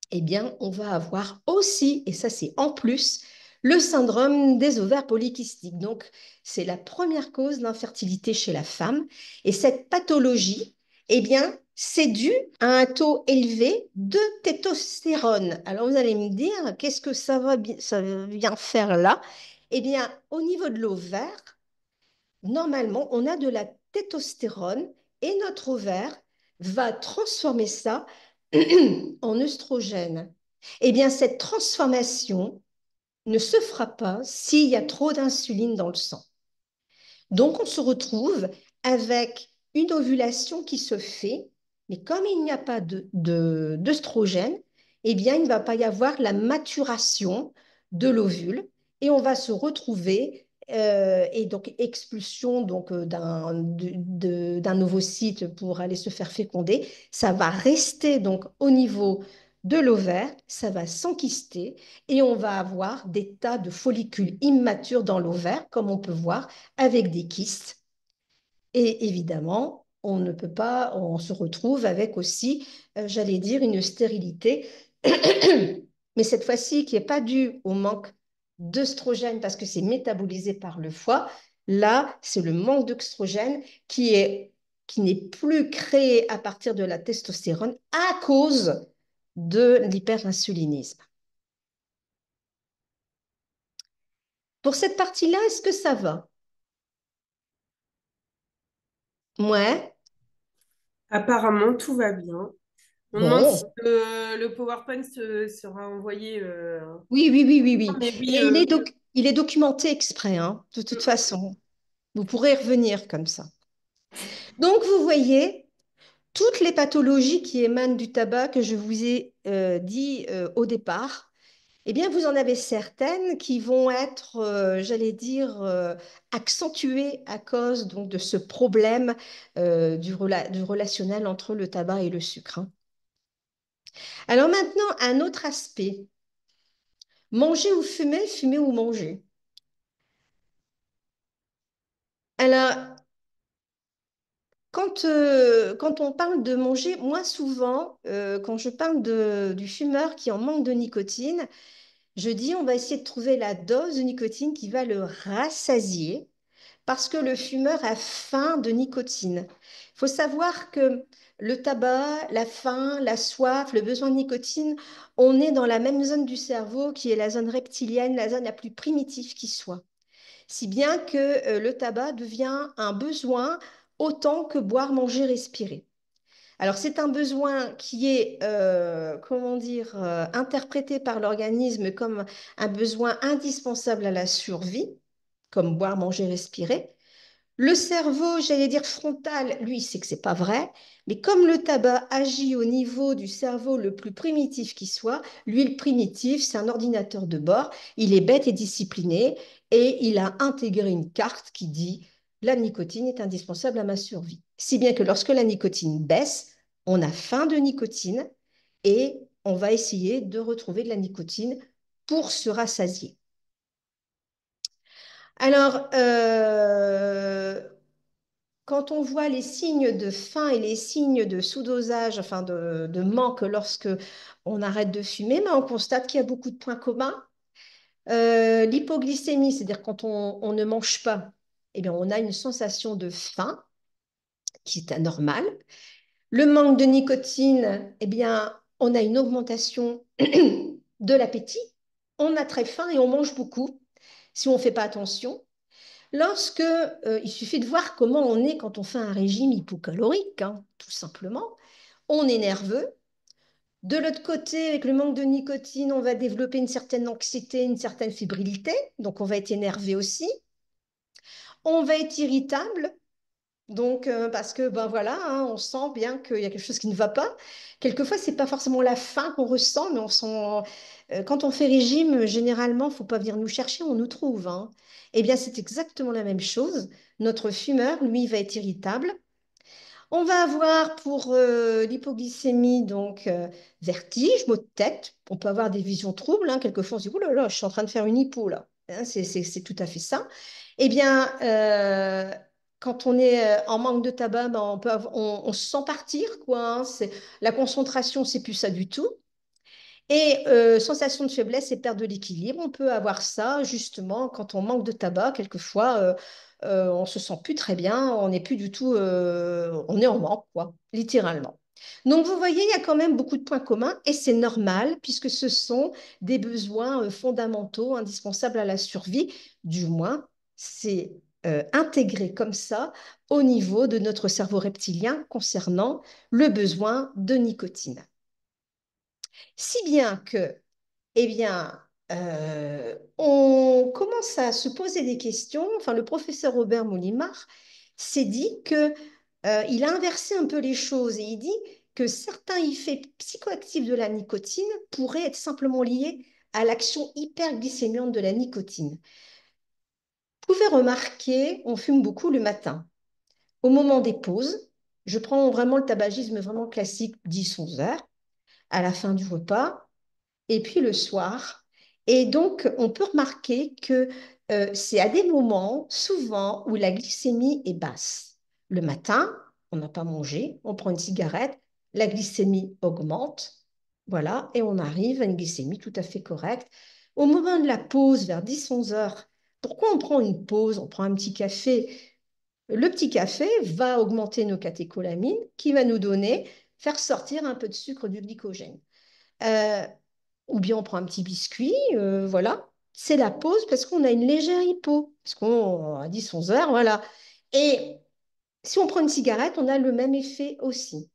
eh bien, on va avoir aussi, et ça c'est en plus, le syndrome des ovaires polykystiques. Donc, c'est la première cause d'infertilité chez la femme. Et cette pathologie, eh bien, c'est dû à un taux élevé de testostérone. Alors, vous allez me dire, qu'est-ce que ça vient faire là? Eh bien, au niveau de l'ovaire, normalement, on a de la testostérone et notre ovaire va transformer ça en œstrogène. Eh bien, cette transformation ne se fera pas s'il y a trop d'insuline dans le sang. Donc, on se retrouve avec une ovulation qui se fait, mais comme il n'y a pas d'œstrogène, eh bien, il ne va pas y avoir la maturation de l'ovule et on va se retrouver et donc expulsion d'un ovocyte pour aller se faire féconder, ça va rester donc au niveau de l'ovaire, ça va s'enkyster et on va avoir des tas de follicules immatures dans l'ovaire, comme on peut voir, avec des kystes. Et évidemment, on ne peut pas, on se retrouve avec aussi, j'allais dire, une stérilité, mais cette fois-ci qui n'est pas due au manque d'œstrogène parce que c'est métabolisé par le foie. Là, c'est le manque d'œstrogène qui n'est plus créé à partir de la testostérone à cause de l'hyperinsulinisme. Pour cette partie-là, est-ce que ça va? Ouais. Apparemment, tout va bien. On demande si Bon. le PowerPoint sera envoyé. Oui, oui, oui, oui, oui. Mais oui, Et il est documenté exprès, hein, de toute façon. Vous pourrez revenir comme ça. Donc, vous voyez, toutes les pathologies qui émanent du tabac que je vous ai dit au départ, eh bien, vous en avez certaines qui vont être, j'allais dire, accentuées à cause donc, de ce problème du relationnel entre le tabac et le sucre, hein. Alors maintenant, un autre aspect. Manger ou fumer, fumer ou manger. Alors, quand on parle de manger, moi souvent, quand je parle du fumeur qui en manque de nicotine, je dis on va essayer de trouver la dose de nicotine qui va le rassasier parce que le fumeur a faim de nicotine. Il faut savoir que le tabac, la faim, la soif, le besoin de nicotine, on est dans la même zone du cerveau qui est la zone reptilienne, la zone la plus primitive qui soit, si bien que le tabac devient un besoin autant que boire, manger, respirer. Alors c'est un besoin qui est, comment dire, interprété par l'organisme comme un besoin indispensable à la survie, comme boire, manger, respirer. Le cerveau, j'allais dire frontal, lui, c'est que c'est pas vrai, mais comme le tabac agit au niveau du cerveau le plus primitif qui soit, lui, le primitif, c'est un ordinateur de bord, il est bête et discipliné, et il a intégré une carte qui dit la nicotine est indispensable à ma survie. Si bien que lorsque la nicotine baisse, on a faim de nicotine et on va essayer de retrouver de la nicotine pour se rassasier. Alors, quand on voit les signes de faim et les signes de sous-dosage, enfin de manque lorsque on arrête de fumer, mais on constate qu'il y a beaucoup de points communs. L'hypoglycémie, c'est-à-dire quand on ne mange pas, eh bien, on a une sensation de faim qui est anormale. Le manque de nicotine, eh bien, on a une augmentation de l'appétit. On a très faim et on mange beaucoup si on ne fait pas attention. Il suffit de voir comment on est quand on fait un régime hypocalorique, hein, tout simplement. On est nerveux. De l'autre côté, avec le manque de nicotine, on va développer une certaine anxiété, une certaine fébrilité. Donc, on va être énervé aussi. On va être irritable. Donc, parce que, ben voilà, hein, on sent bien qu'il y a quelque chose qui ne va pas. Quelquefois, c'est pas forcément la faim qu'on ressent, mais on sent. Quand on fait régime, généralement, il ne faut pas venir nous chercher, on nous trouve, hein. Eh bien, c'est exactement la même chose. Notre fumeur, lui, va être irritable. On va avoir pour l'hypoglycémie, donc vertige, maux de tête. On peut avoir des visions troubles, hein. Quelquefois, on se dit, oh là là, je suis en train de faire une hypo, là. Hein, c'est tout à fait ça. Eh bien, quand on est en manque de tabac, ben, on se sent partir, quoi, hein. La concentration, c'est plus ça du tout. Et sensation de faiblesse et perte de l'équilibre, on peut avoir ça justement quand on manque de tabac. Quelquefois, on se sent plus très bien, on n'est plus du tout, on est en manque, quoi, littéralement. Donc vous voyez, il y a quand même beaucoup de points communs et c'est normal puisque ce sont des besoins fondamentaux, indispensables à la survie. Du moins, c'est intégré comme ça au niveau de notre cerveau reptilien concernant le besoin de nicotine. Si bien que eh bien, on commence à se poser des questions. Enfin, le professeur Robert Moulimar s'est dit que, il a inversé un peu les choses et il dit que certains effets psychoactifs de la nicotine pourraient être simplement liés à l'action hyperglycémiante de la nicotine. Vous pouvez remarquer, on fume beaucoup le matin. Au moment des pauses, je prends vraiment le tabagisme vraiment classique, 10-11 heures, à la fin du repas, et puis le soir. Et donc, on peut remarquer que c'est à des moments, souvent, où la glycémie est basse. Le matin, on n'a pas mangé, on prend une cigarette, la glycémie augmente, voilà, et on arrive à une glycémie tout à fait correcte. Au moment de la pause, vers 10-11 heures, pourquoi on prend une pause? On prend un petit café. Le petit café va augmenter nos catécholamines, qui va nous donner, faire sortir un peu de sucre du glycogène. Euh, ou bien on prend un petit biscuit, voilà. C'est la pause parce qu'on a une légère hypo, parce qu'on a 10-11 heures, voilà. Et si on prend une cigarette, on a le même effet aussi.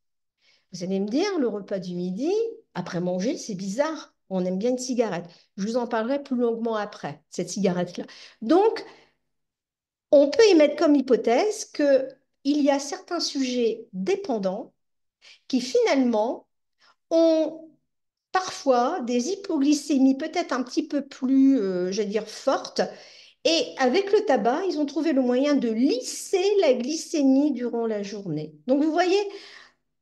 Vous allez me dire, le repas du midi, après manger, c'est bizarre. On aime bien une cigarette. Je vous en parlerai plus longuement après, cette cigarette-là. Donc, on peut émettre comme hypothèse qu'il y a certains sujets dépendants qui finalement ont parfois des hypoglycémies peut-être un petit peu plus, je vais dire, fortes. Et avec le tabac, ils ont trouvé le moyen de lisser la glycémie durant la journée. Donc vous voyez,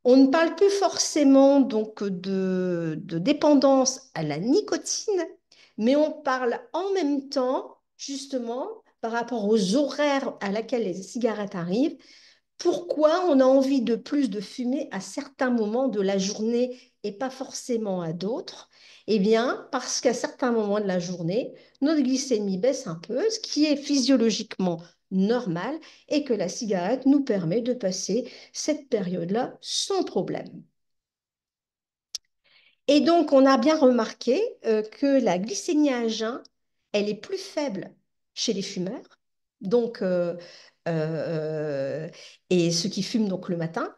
on ne parle plus forcément donc de dépendance à la nicotine, mais on parle en même temps, justement, par rapport aux horaires à laquelle les cigarettes arrivent, pourquoi on a envie de plus de fumer à certains moments de la journée et pas forcément à d'autres? Eh bien, parce qu'à certains moments de la journée, notre glycémie baisse un peu, ce qui est physiologiquement normal, et que la cigarette nous permet de passer cette période-là sans problème. Et donc, on a bien remarqué que la glycémie à jeun, elle est plus faible chez les fumeurs. Donc, euh, et ceux qui fument donc le matin,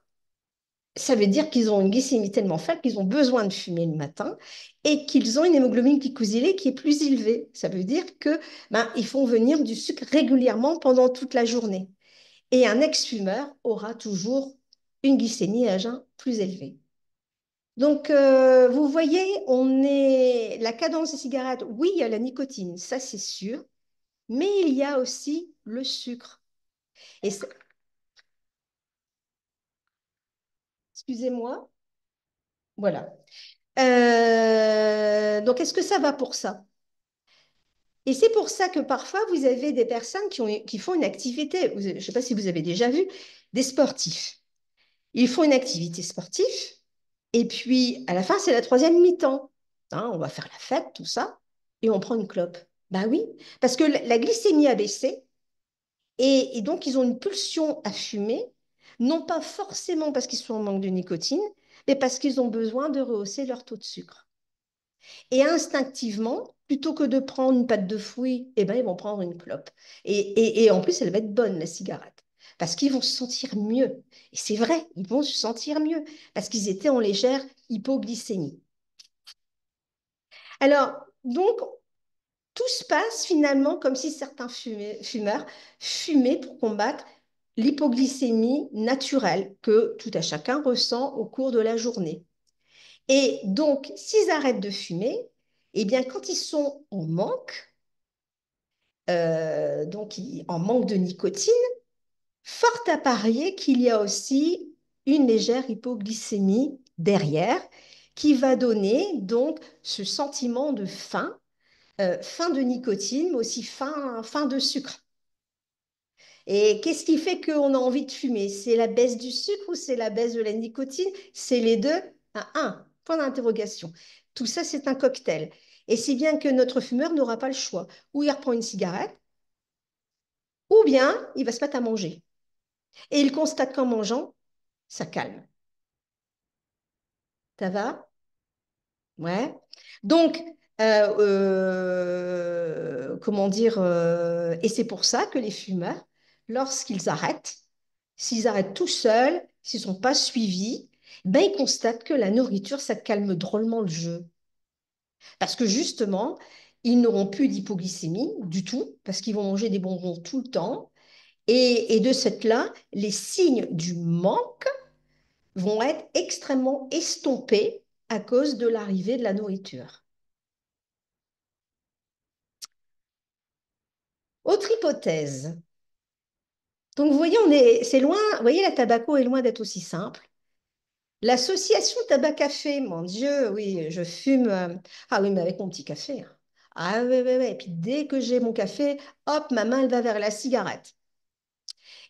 ça veut dire qu'ils ont une glycémie tellement faible qu'ils ont besoin de fumer le matin et qu'ils ont une hémoglobine glycosylée qui est plus élevée. Ça veut dire que ils font venir du sucre régulièrement pendant toute la journée. Et un ex-fumeur aura toujours une glycémie à jeun plus élevée. Donc, vous voyez, on est la cadence des cigarettes. Oui, il y a la nicotine, ça c'est sûr, mais il y a aussi le sucre. Et excusez-moi, voilà. Donc, est-ce que ça va pour ça? Et c'est pour ça que parfois, vous avez des personnes qui font une activité, je ne sais pas si vous avez déjà vu, des sportifs. Ils font une activité sportive, et puis à la fin, c'est la troisième mi-temps. Hein, on va faire la fête, tout ça, et on prend une clope. Bah oui, parce que la glycémie a baissé, et donc ils ont une pulsion à fumer, non pas forcément parce qu'ils sont en manque de nicotine, mais parce qu'ils ont besoin de rehausser leur taux de sucre. Et instinctivement, plutôt que de prendre une pâte de fruits, eh ben, ils vont prendre une clope. Et en plus, elle va être bonne, la cigarette. Parce qu'ils vont se sentir mieux. Et c'est vrai, ils vont se sentir mieux. Parce qu'ils étaient en légère hypoglycémie. Alors, donc, tout se passe finalement comme si certains fumeurs fumaient pour combattre l'hypoglycémie naturelle que tout à chacun ressent au cours de la journée. Et donc, s'ils arrêtent de fumer, eh bien, quand ils sont en manque, en manque de nicotine, fort à parier qu'il y a aussi une légère hypoglycémie derrière qui va donner donc ce sentiment de faim, faim de nicotine, mais aussi faim de sucre. Et qu'est-ce qui fait qu'on a envie de fumer? C'est la baisse du sucre ou c'est la baisse de la nicotine? C'est les deux à un. Point d'interrogation. Tout ça, c'est un cocktail. Et si bien que notre fumeur n'aura pas le choix. Ou il reprend une cigarette, ou bien il va se mettre à manger. Et il constate qu'en mangeant, ça calme. Ça va? Ouais. Donc, comment dire, et c'est pour ça que les fumeurs, lorsqu'ils arrêtent, s'ils arrêtent tout seuls, s'ils ne sont pas suivis, ben, ils constatent que la nourriture, ça calme drôlement le jeu. Parce que justement, ils n'auront plus d'hypoglycémie du tout, parce qu'ils vont manger des bonbons tout le temps. Et de ce fait-là, les signes du manque vont être extrêmement estompés à cause de l'arrivée de la nourriture. Autre hypothèse. Donc, vous voyez, c'est loin, vous voyez, la tabaco est loin d'être aussi simple. L'association tabac-café, mon Dieu, oui, je fume. Ah oui, mais avec mon petit café, hein. Ah oui, oui, oui. Et puis dès que j'ai mon café, hop, ma main, elle va vers la cigarette.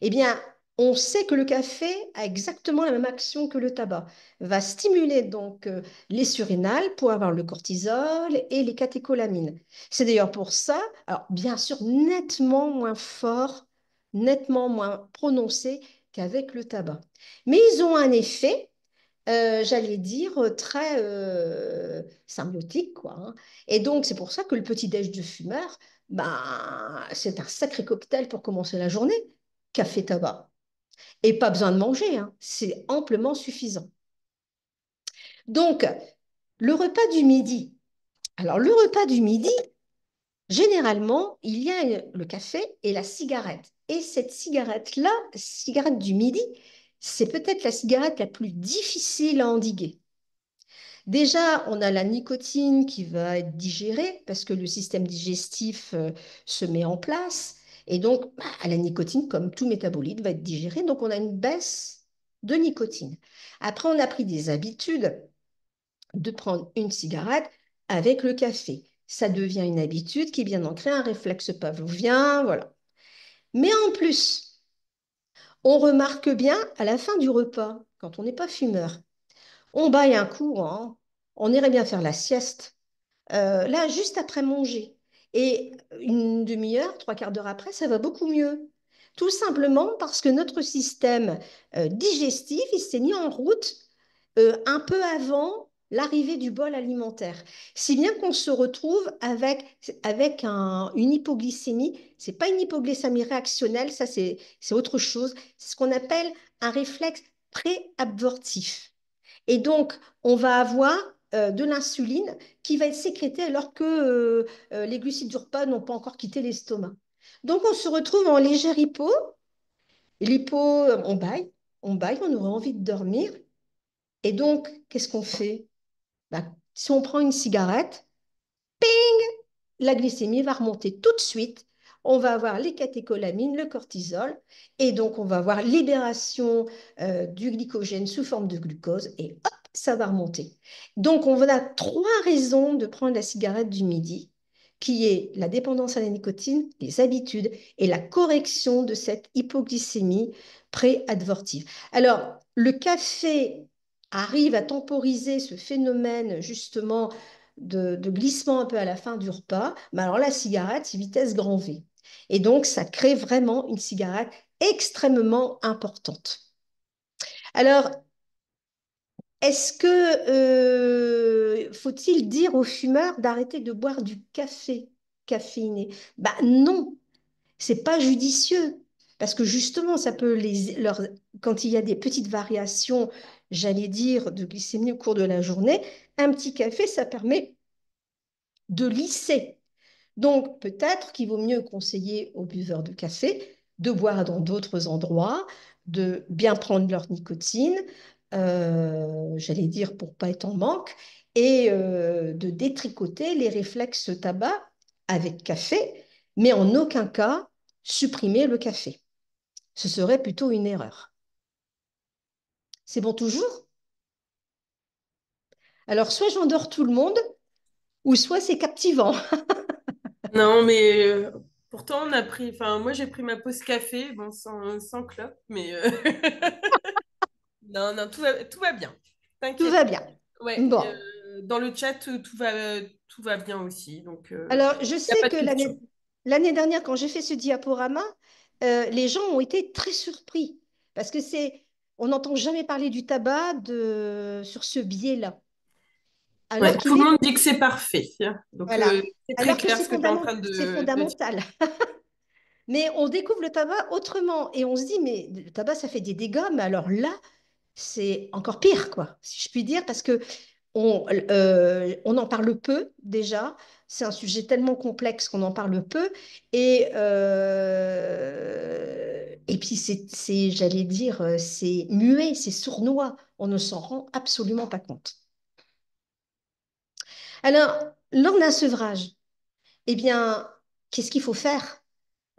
Eh bien, on sait que le café a exactement la même action que le tabac. Va stimuler donc les surrénales pour avoir le cortisol et les catécholamines. C'est d'ailleurs pour ça, alors bien sûr, nettement moins fort, nettement moins prononcé qu'avec le tabac. Mais ils ont un effet j'allais dire, très symbiotique, quoi, hein. Et donc, c'est pour ça que le petit-déj du fumeur, ben, c'est un sacré cocktail pour commencer la journée. Café, tabac. Et pas besoin de manger, hein. C'est amplement suffisant. Donc, le repas du midi. Alors, le repas du midi, généralement, il y a le café et la cigarette. Et cette cigarette-là, cigarette du midi, c'est peut-être la cigarette la plus difficile à endiguer. Déjà, on a la nicotine qui va être digérée parce que le système digestif se met en place. Et donc, bah, la nicotine, comme tout métabolite, va être digérée. Donc, on a une baisse de nicotine. Après, on a pris des habitudes de prendre une cigarette avec le café. Ça devient une habitude qui est bien ancrée, un réflexe pavlovien, voilà. Mais en plus, on remarque bien à la fin du repas, quand on n'est pas fumeur, on baille un coup, hein, on irait bien faire la sieste. Là, juste après manger. Et une demi-heure, trois quarts d'heure après, ça va beaucoup mieux. Tout simplement parce que notre système digestif, il s'est mis en route un peu avant l'arrivée du bol alimentaire. Si bien qu'on se retrouve avec une hypoglycémie. C'est pas une hypoglycémie réactionnelle, ça c'est autre chose. C'est ce qu'on appelle un réflexe préabortif. Et donc, on va avoir de l'insuline qui va être sécrétée alors que les glucides du repas n'ont pas encore quitté l'estomac. Donc, on se retrouve en légère hypo. L'hypo, on baille, on aurait envie de dormir. Et donc, qu'est-ce qu'on fait? Ben, si on prend une cigarette, la glycémie va remonter tout de suite. On va avoir les catécholamines, le cortisol, et donc on va avoir libération du glycogène sous forme de glucose, et hop, ça va remonter. Donc on a trois raisons de prendre la cigarette du midi, qui est la dépendance à la nicotine, les habitudes et la correction de cette hypoglycémie préadvortive. Alors, le café arrive à temporiser ce phénomène justement de glissement un peu à la fin du repas, mais alors la cigarette, c'est vitesse grand V. Et donc, ça crée vraiment une cigarette extrêmement importante. Alors, est-ce que faut-il dire aux fumeurs d'arrêter de boire du café caféiné? Bah non, c'est pas judicieux. Parce que justement, ça peut quand il y a des petites variations, j'allais dire, de glycémie au cours de la journée, un petit café, ça permet de lisser. Donc, peut-être qu'il vaut mieux conseiller aux buveurs de café de boire dans d'autres endroits, de bien prendre leur nicotine, j'allais dire pour pas être en manque, et de détricoter les réflexes tabac avec café, mais en aucun cas supprimer le café. Ce serait plutôt une erreur. C'est bon toujours? Alors, soit j'endors tout le monde, ou soit c'est captivant. Non, mais pourtant, on a pris. Enfin, moi, j'ai pris ma pause café, bon, sans clope, mais non, non, tout va bien. Tout T'inquiète. va bien. Ouais, Bon. dans le chat, tout va bien aussi. Donc, Alors, je il n'y a sais pas que de question. l'année dernière, quand j'ai fait ce diaporama, les gens ont été très surpris parce que on n'entend jamais parler du tabac sur ce biais-là, Ouais, alors tout qu'il le est, monde dit que c'est parfait, hein. Donc, voilà, c'est très alors que clair ce que tu es en train c'est de dire. fondamental. Mais on découvre le tabac autrement et on se dit, mais le tabac, ça fait des dégâts, mais alors là, c'est encore pire, quoi, si je puis dire, parce que on en parle peu déjà. C'est un sujet tellement complexe qu'on en parle peu. Et puis, j'allais dire, c'est muet, c'est sournois. On ne s'en rend absolument pas compte. Alors, lors d'un sevrage, eh bien, qu'est-ce qu'il faut faire?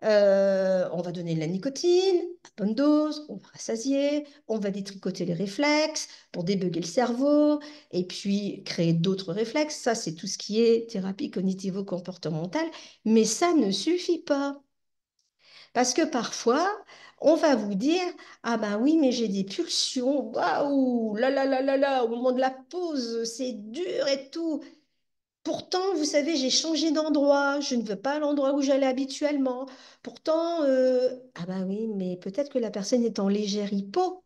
On va donner de la nicotine à bonne dose, on va rassasier, on va détricoter les réflexes pour débugger le cerveau et puis créer d'autres réflexes. Ça, c'est tout ce qui est thérapie cognitivo-comportementale. Mais ça ne suffit pas. Parce que parfois, on va vous dire, ah ben oui, mais j'ai des pulsions, waouh, là là là là là, au moment de la pause, c'est dur et tout. Pourtant, vous savez, j'ai changé d'endroit, je ne veux pas l'endroit où j'allais habituellement. Pourtant, ah bah oui, mais peut-être que la personne est en légère hypo.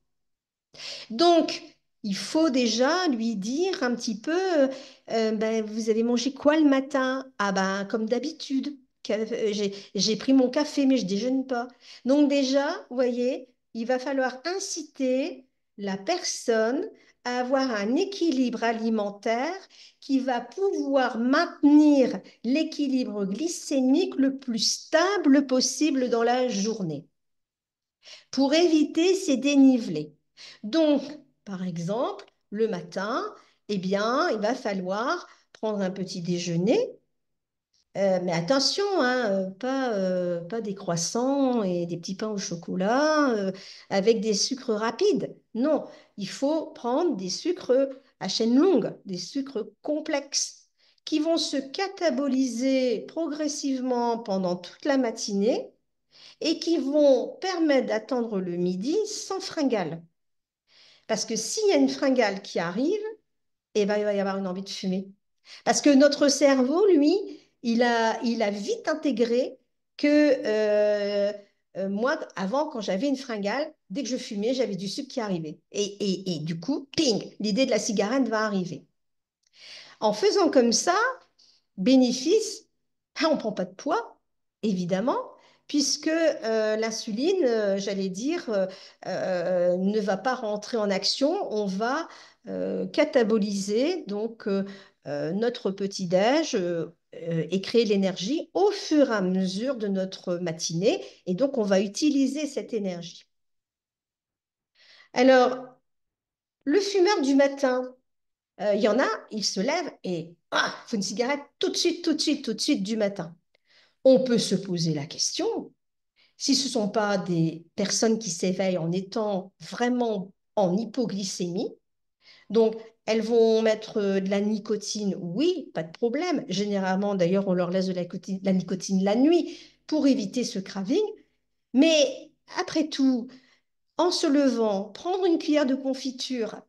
Donc, il faut déjà lui dire un petit peu, ben, vous avez mangé quoi le matin? Ah ben, comme d'habitude, j'ai pris mon café, mais je déjeune pas. Donc déjà, vous voyez, il va falloir inciter la personne à avoir un équilibre alimentaire qui va pouvoir maintenir l'équilibre glycémique le plus stable possible dans la journée pour éviter ces dénivelés. Donc, par exemple, le matin, eh bien, il va falloir prendre un petit déjeuner, mais attention, hein, pas des croissants et des petits pains au chocolat avec des sucres rapides. Non, il faut prendre des sucres à chaîne longue, des sucres complexes qui vont se cataboliser progressivement pendant toute la matinée et qui vont permettre d'attendre le midi sans fringale. Parce que s'il y a une fringale qui arrive, eh ben, il va y avoir une envie de fumer. Parce que notre cerveau, lui, il a vite intégré que moi, avant, quand j'avais une fringale, dès que je fumais, j'avais du sucre qui arrivait. Et du coup, ping, l'idée de la cigarette va arriver. En faisant comme ça, bénéfice, on ne prend pas de poids, évidemment, puisque l'insuline, j'allais dire, ne va pas rentrer en action. On va cataboliser donc notre petit-déj et créer l'énergie au fur et à mesure de notre matinée. Et donc, on va utiliser cette énergie. Alors, le fumeur du matin, il y en a, il se lève et ah, il faut une cigarette tout de suite, tout de suite, tout de suite du matin. On peut se poser la question, si ce ne sont pas des personnes qui s'éveillent en étant vraiment en hypoglycémie, donc elles vont mettre de la nicotine, oui, pas de problème. Généralement, d'ailleurs, on leur laisse de la nicotine la nuit pour éviter ce craving. Mais après tout, en se levant, prendre une cuillère de confiture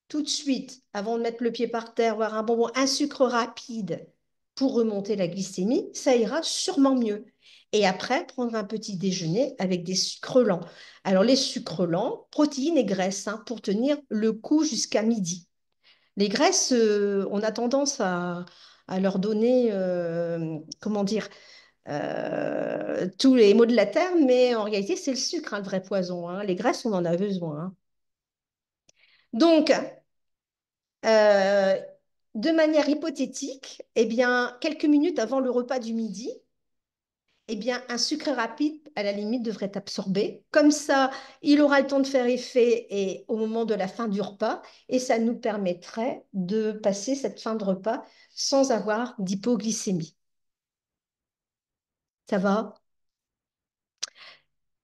tout de suite, avant de mettre le pied par terre, voir un bonbon, un sucre rapide pour remonter la glycémie, ça ira sûrement mieux. Et après, prendre un petit déjeuner avec des sucres lents. Alors, les sucres lents, protéines et graisses, hein, pour tenir le coup jusqu'à midi. Les graisses, on a tendance à leur donner, comment dire, tous les maux de la terre, mais en réalité, c'est le sucre, hein, le vrai poison, hein. Les graisses, on en a besoin, hein. Donc, Euh, de manière hypothétique, eh bien, quelques minutes avant le repas du midi, eh bien, un sucre rapide, à la limite, devrait être absorbé. Comme ça, il aura le temps de faire effet et au moment de la fin du repas, et ça nous permettrait de passer cette fin de repas sans avoir d'hypoglycémie. Ça va?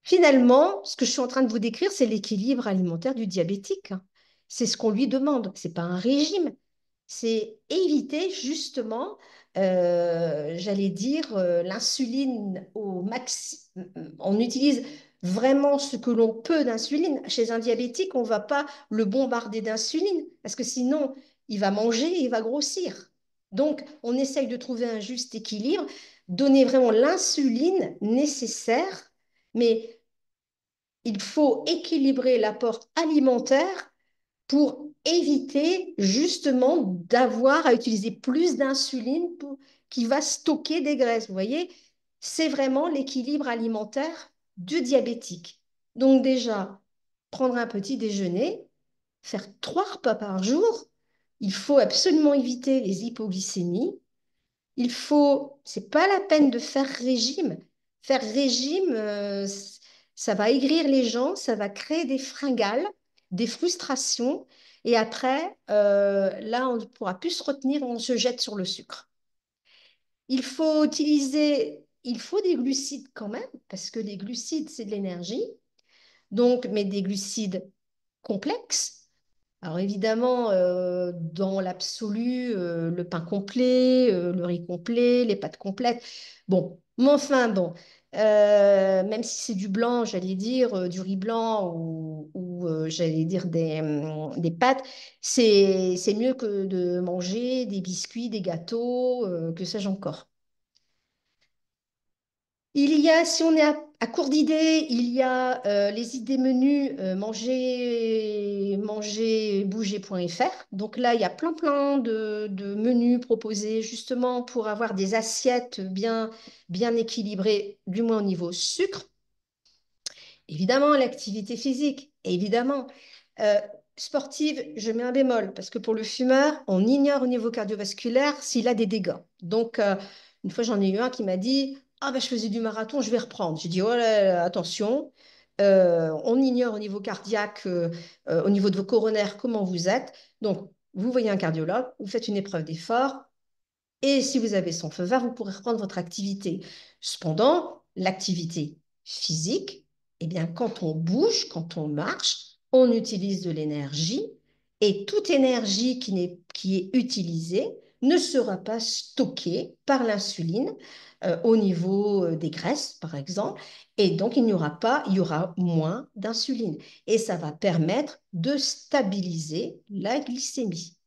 Finalement, ce que je suis en train de vous décrire, c'est l'équilibre alimentaire du diabétique, hein. C'est ce qu'on lui demande. Ce n'est pas un régime. C'est éviter justement, j'allais dire, l'insuline au max. On utilise vraiment ce que l'on peut d'insuline. Chez un diabétique, on ne va pas le bombarder d'insuline parce que sinon, il va manger et il va grossir. Donc, on essaye de trouver un juste équilibre, donner vraiment l'insuline nécessaire, mais il faut équilibrer l'apport alimentaire pour éviter justement d'avoir à utiliser plus d'insuline qui va stocker des graisses. Vous voyez, c'est vraiment l'équilibre alimentaire du diabétique. Donc déjà, prendre un petit déjeuner, faire 3 repas par jour, il faut absolument éviter les hypoglycémies. Il faut, c'est pas la peine de faire régime. Faire régime, ça va aigrir les gens, ça va créer des fringales, des frustrations, et après, là, on ne pourra plus se retenir, on se jette sur le sucre. Il faut utiliser il faut des glucides quand même, parce que les glucides, c'est de l'énergie. Donc, mais des glucides complexes. Alors évidemment, dans l'absolu, le pain complet, le riz complet, les pâtes complètes. Bon, mais enfin, bon, même si c'est du blanc, j'allais dire, du riz blanc ou j'allais dire des pâtes, c'est mieux que de manger des biscuits, des gâteaux, que sais-je encore. Il y a, si on est à court d'idées, il y a les idées menus bouger.fr. Donc là, il y a plein de menus proposés justement pour avoir des assiettes bien équilibrées, du moins au niveau sucre. Évidemment, l'activité physique, évidemment. Euh, Sportive, je mets un bémol, parce que pour le fumeur, on ignore au niveau cardiovasculaire s'il a des dégâts. Donc, une fois, j'en ai eu un qui m'a dit, ah ben, je faisais du marathon, je vais reprendre. J'ai dit, oh là là, attention, on ignore au niveau cardiaque, au niveau de vos coronaires, comment vous êtes. Donc, vous voyez un cardiologue, vous faites une épreuve d'effort, et si vous avez son feu vert, vous pourrez reprendre votre activité. Cependant, l'activité physique, eh bien, quand on bouge, quand on marche, on utilise de l'énergie et toute énergie qui est utilisée ne sera pas stockée par l'insuline au niveau des graisses, par exemple, et donc il y aura moins d'insuline. Et ça va permettre de stabiliser la glycémie.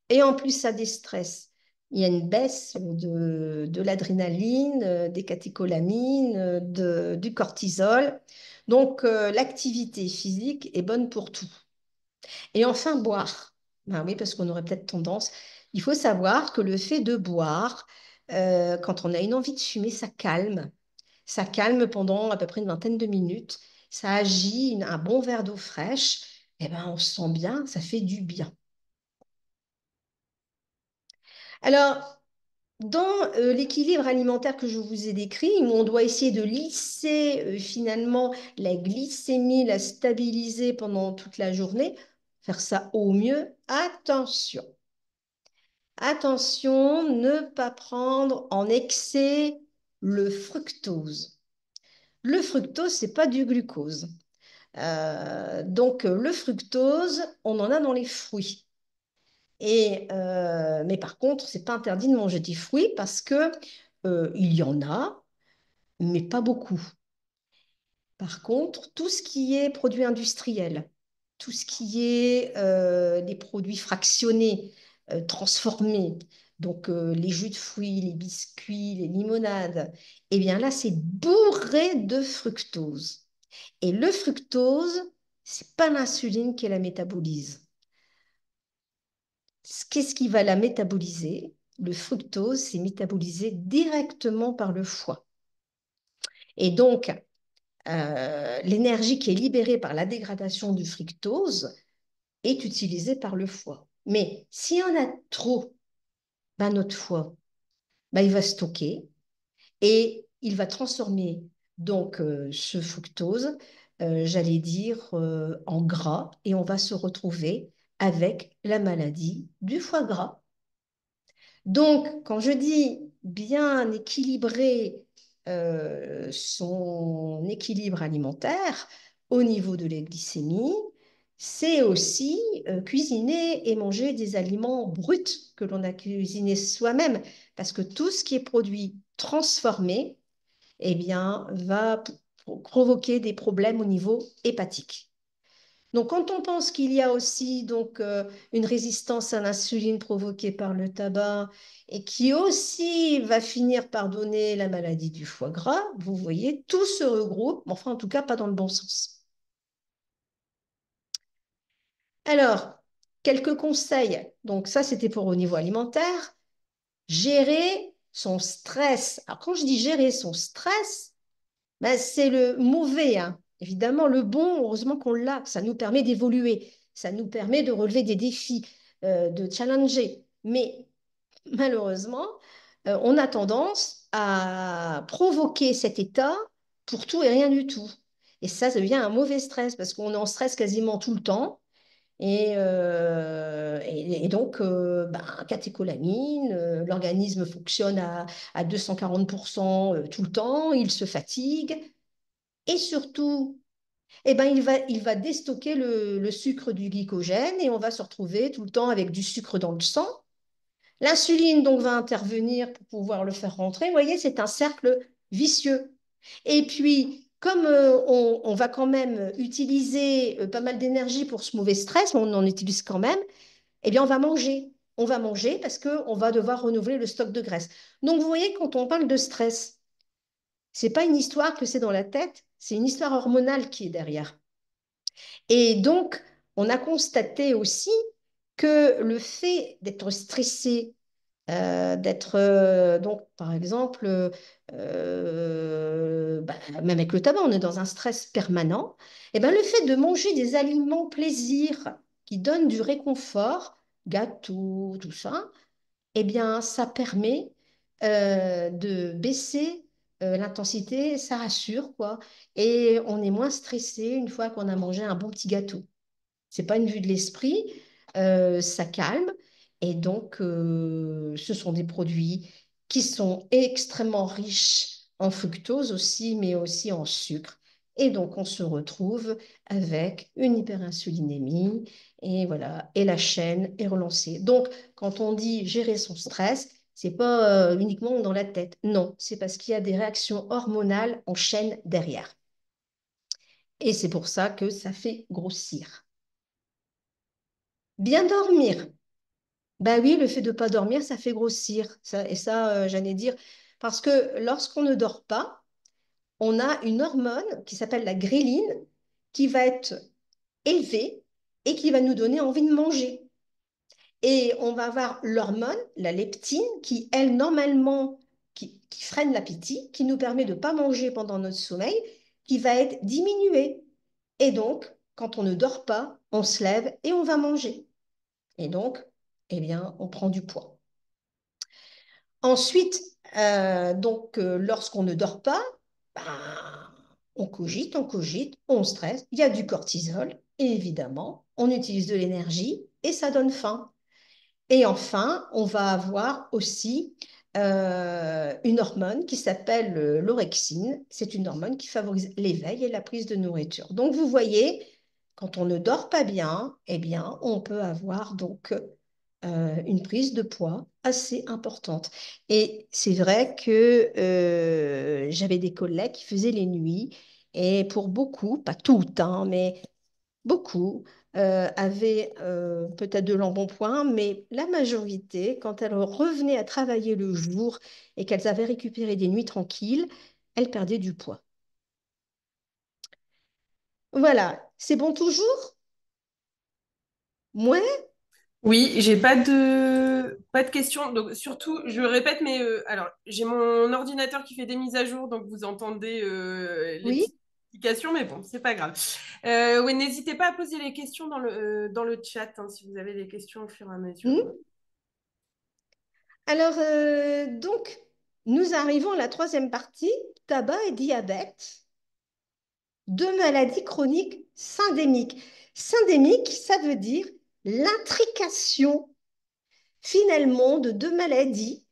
Et en plus, ça déstresse. Il y a une baisse de l'adrénaline, des catécholamines, du cortisol. Donc, l'activité physique est bonne pour tout. Et enfin, boire. Ben oui, parce qu'on aurait peut-être tendance. Il faut savoir que le fait de boire, quand on a une envie de fumer, ça calme. Ça calme pendant à peu près une vingtaine de minutes. Ça agit, un bon verre d'eau fraîche. Et ben, on se sent bien, ça fait du bien. Alors, dans l'équilibre alimentaire que je vous ai décrit, où on doit essayer de lisser finalement la glycémie, la stabiliser pendant toute la journée, faire ça au mieux, attention. Attention, ne pas prendre en excès le fructose. Le fructose, c'est pas du glucose. Donc, le fructose, on en a dans les fruits. Mais par contre, c'est pas interdit de manger des fruits parce que il y en a, mais pas beaucoup. Par contre, tout ce qui est produits industriels, tout ce qui est des produits fractionnés, transformés, donc les jus de fruits, les biscuits, les limonades, eh bien là, c'est bourré de fructose. Et le fructose, c'est pas l'insuline qui la métabolise. Qu'est-ce qui va la métaboliser? Le fructose, c'est métabolisé directement par le foie. Et donc, l'énergie qui est libérée par la dégradation du fructose est utilisée par le foie. Mais s'il y en a trop, ben notre foie, ben il va stocker et il va transformer donc ce fructose, j'allais dire, en gras et on va se retrouver avec la maladie du foie gras. Donc, quand je dis bien équilibrer son équilibre alimentaire au niveau de la glycémie, c'est aussi cuisiner et manger des aliments bruts que l'on a cuisinés soi-même, parce que tout ce qui est produit transformé, eh bien, va provoquer des problèmes au niveau hépatique. Donc, quand on pense qu'il y a aussi donc, une résistance à l'insuline provoquée par le tabac et qui aussi va finir par donner la maladie du foie gras, vous voyez, tout se regroupe, enfin en tout cas pas dans le bon sens. Alors, quelques conseils. Donc ça, c'était pour au niveau alimentaire. Gérer son stress. Alors, quand je dis gérer son stress, ben, c'est le mauvais, hein. Évidemment, le bon, heureusement qu'on l'a. Ça nous permet d'évoluer. Ça nous permet de relever des défis, de challenger. Mais malheureusement, on a tendance à provoquer cet état pour tout et rien du tout. Et ça devient un mauvais stress parce qu'on est en stress quasiment tout le temps. Et donc, catécholamine, l'organisme fonctionne à 240% tout le temps, il se fatigue. Et surtout, il va déstocker le sucre du glycogène et on va se retrouver tout le temps avec du sucre dans le sang. L'insuline donc va intervenir pour pouvoir le faire rentrer. Vous voyez, c'est un cercle vicieux. Et puis, comme on va quand même utiliser pas mal d'énergie pour ce mauvais stress, mais on en utilise quand même, eh bien, on va manger. On va manger parce qu'on va devoir renouveler le stock de graisse. Donc, vous voyez, quand on parle de stress, c'est pas une histoire que c'est dans la tête, c'est une histoire hormonale qui est derrière. Et donc, on a constaté aussi que le fait d'être stressé, d'être donc par exemple même avec le tabac on est dans un stress permanent et ben le fait de manger des aliments plaisir qui donnent du réconfort, gâteaux, tout ça, eh bien ça permet de baisser l'intensité, ça rassure quoi, et on est moins stressé une fois qu'on a mangé un bon petit gâteau. C'est pas une vue de l'esprit, ça calme. Et donc, ce sont des produits qui sont extrêmement riches en fructose aussi, mais aussi en sucre. Et donc, on se retrouve avec une hyperinsulinémie et voilà, et la chaîne est relancée. Donc, quand on dit gérer son stress, c'est pas uniquement dans la tête. Non, c'est parce qu'il y a des réactions hormonales en chaîne derrière. Et c'est pour ça que ça fait grossir. Bien dormir. Ben oui, le fait de ne pas dormir, ça fait grossir. Et ça, j'allais dire, parce que lorsqu'on ne dort pas, on a une hormone qui s'appelle la gréline qui va être élevée et qui va nous donner envie de manger. Et on va avoir l'hormone, la leptine, qui, elle, normalement, qui freine l'appétit, qui nous permet de ne pas manger pendant notre sommeil, qui va être diminuée. Et donc, quand on ne dort pas, on se lève et on va manger. Et donc, eh bien, on prend du poids. Ensuite, lorsqu'on ne dort pas, ben, on cogite, on stresse, il y a du cortisol, et évidemment, on utilise de l'énergie et ça donne faim. Et enfin, on va avoir aussi une hormone qui s'appelle l'orexine. C'est une hormone qui favorise l'éveil et la prise de nourriture. Donc, vous voyez, quand on ne dort pas bien, eh bien, on peut avoir donc une prise de poids assez importante. Et c'est vrai que j'avais des collègues qui faisaient les nuits et pour beaucoup, pas toutes, hein, mais beaucoup avaient peut-être de l'embonpoint, mais la majorité, quand elles revenaient à travailler le jour et qu'elles avaient récupéré des nuits tranquilles, elles perdaient du poids. Voilà, c'est bon toujours? Ouais, Oui, j'ai pas de questions. Donc surtout, je répète, mais alors j'ai mon ordinateur qui fait des mises à jour, donc vous entendez les oui. petites notifications, mais bon, c'est pas grave. Ouais, n'hésitez pas à poser les questions dans le chat hein, si vous avez des questions au fur et à mesure. Hmm. Alors, donc, nous arrivons à la troisième partie, tabac et diabète, deux maladies chroniques syndémiques. Syndémique, ça veut dire l'intrication finalement de deux maladies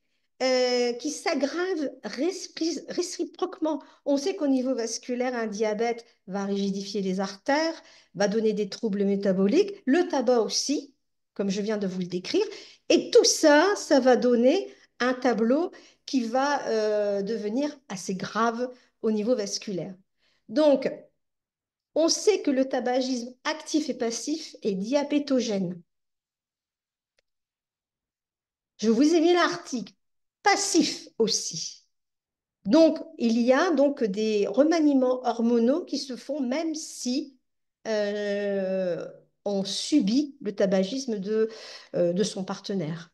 qui s'aggravent réciproquement. On sait qu'au niveau vasculaire, un diabète va rigidifier les artères, va donner des troubles métaboliques, le tabac aussi, comme je viens de vous le décrire, et tout ça, ça va donner un tableau qui va devenir assez grave au niveau vasculaire. Donc, on sait que le tabagisme actif et passif est diabétogène. Je vous ai mis l'article passif aussi. Donc, il y a donc des remaniements hormonaux qui se font même si euh, on subit le tabagisme de son partenaire.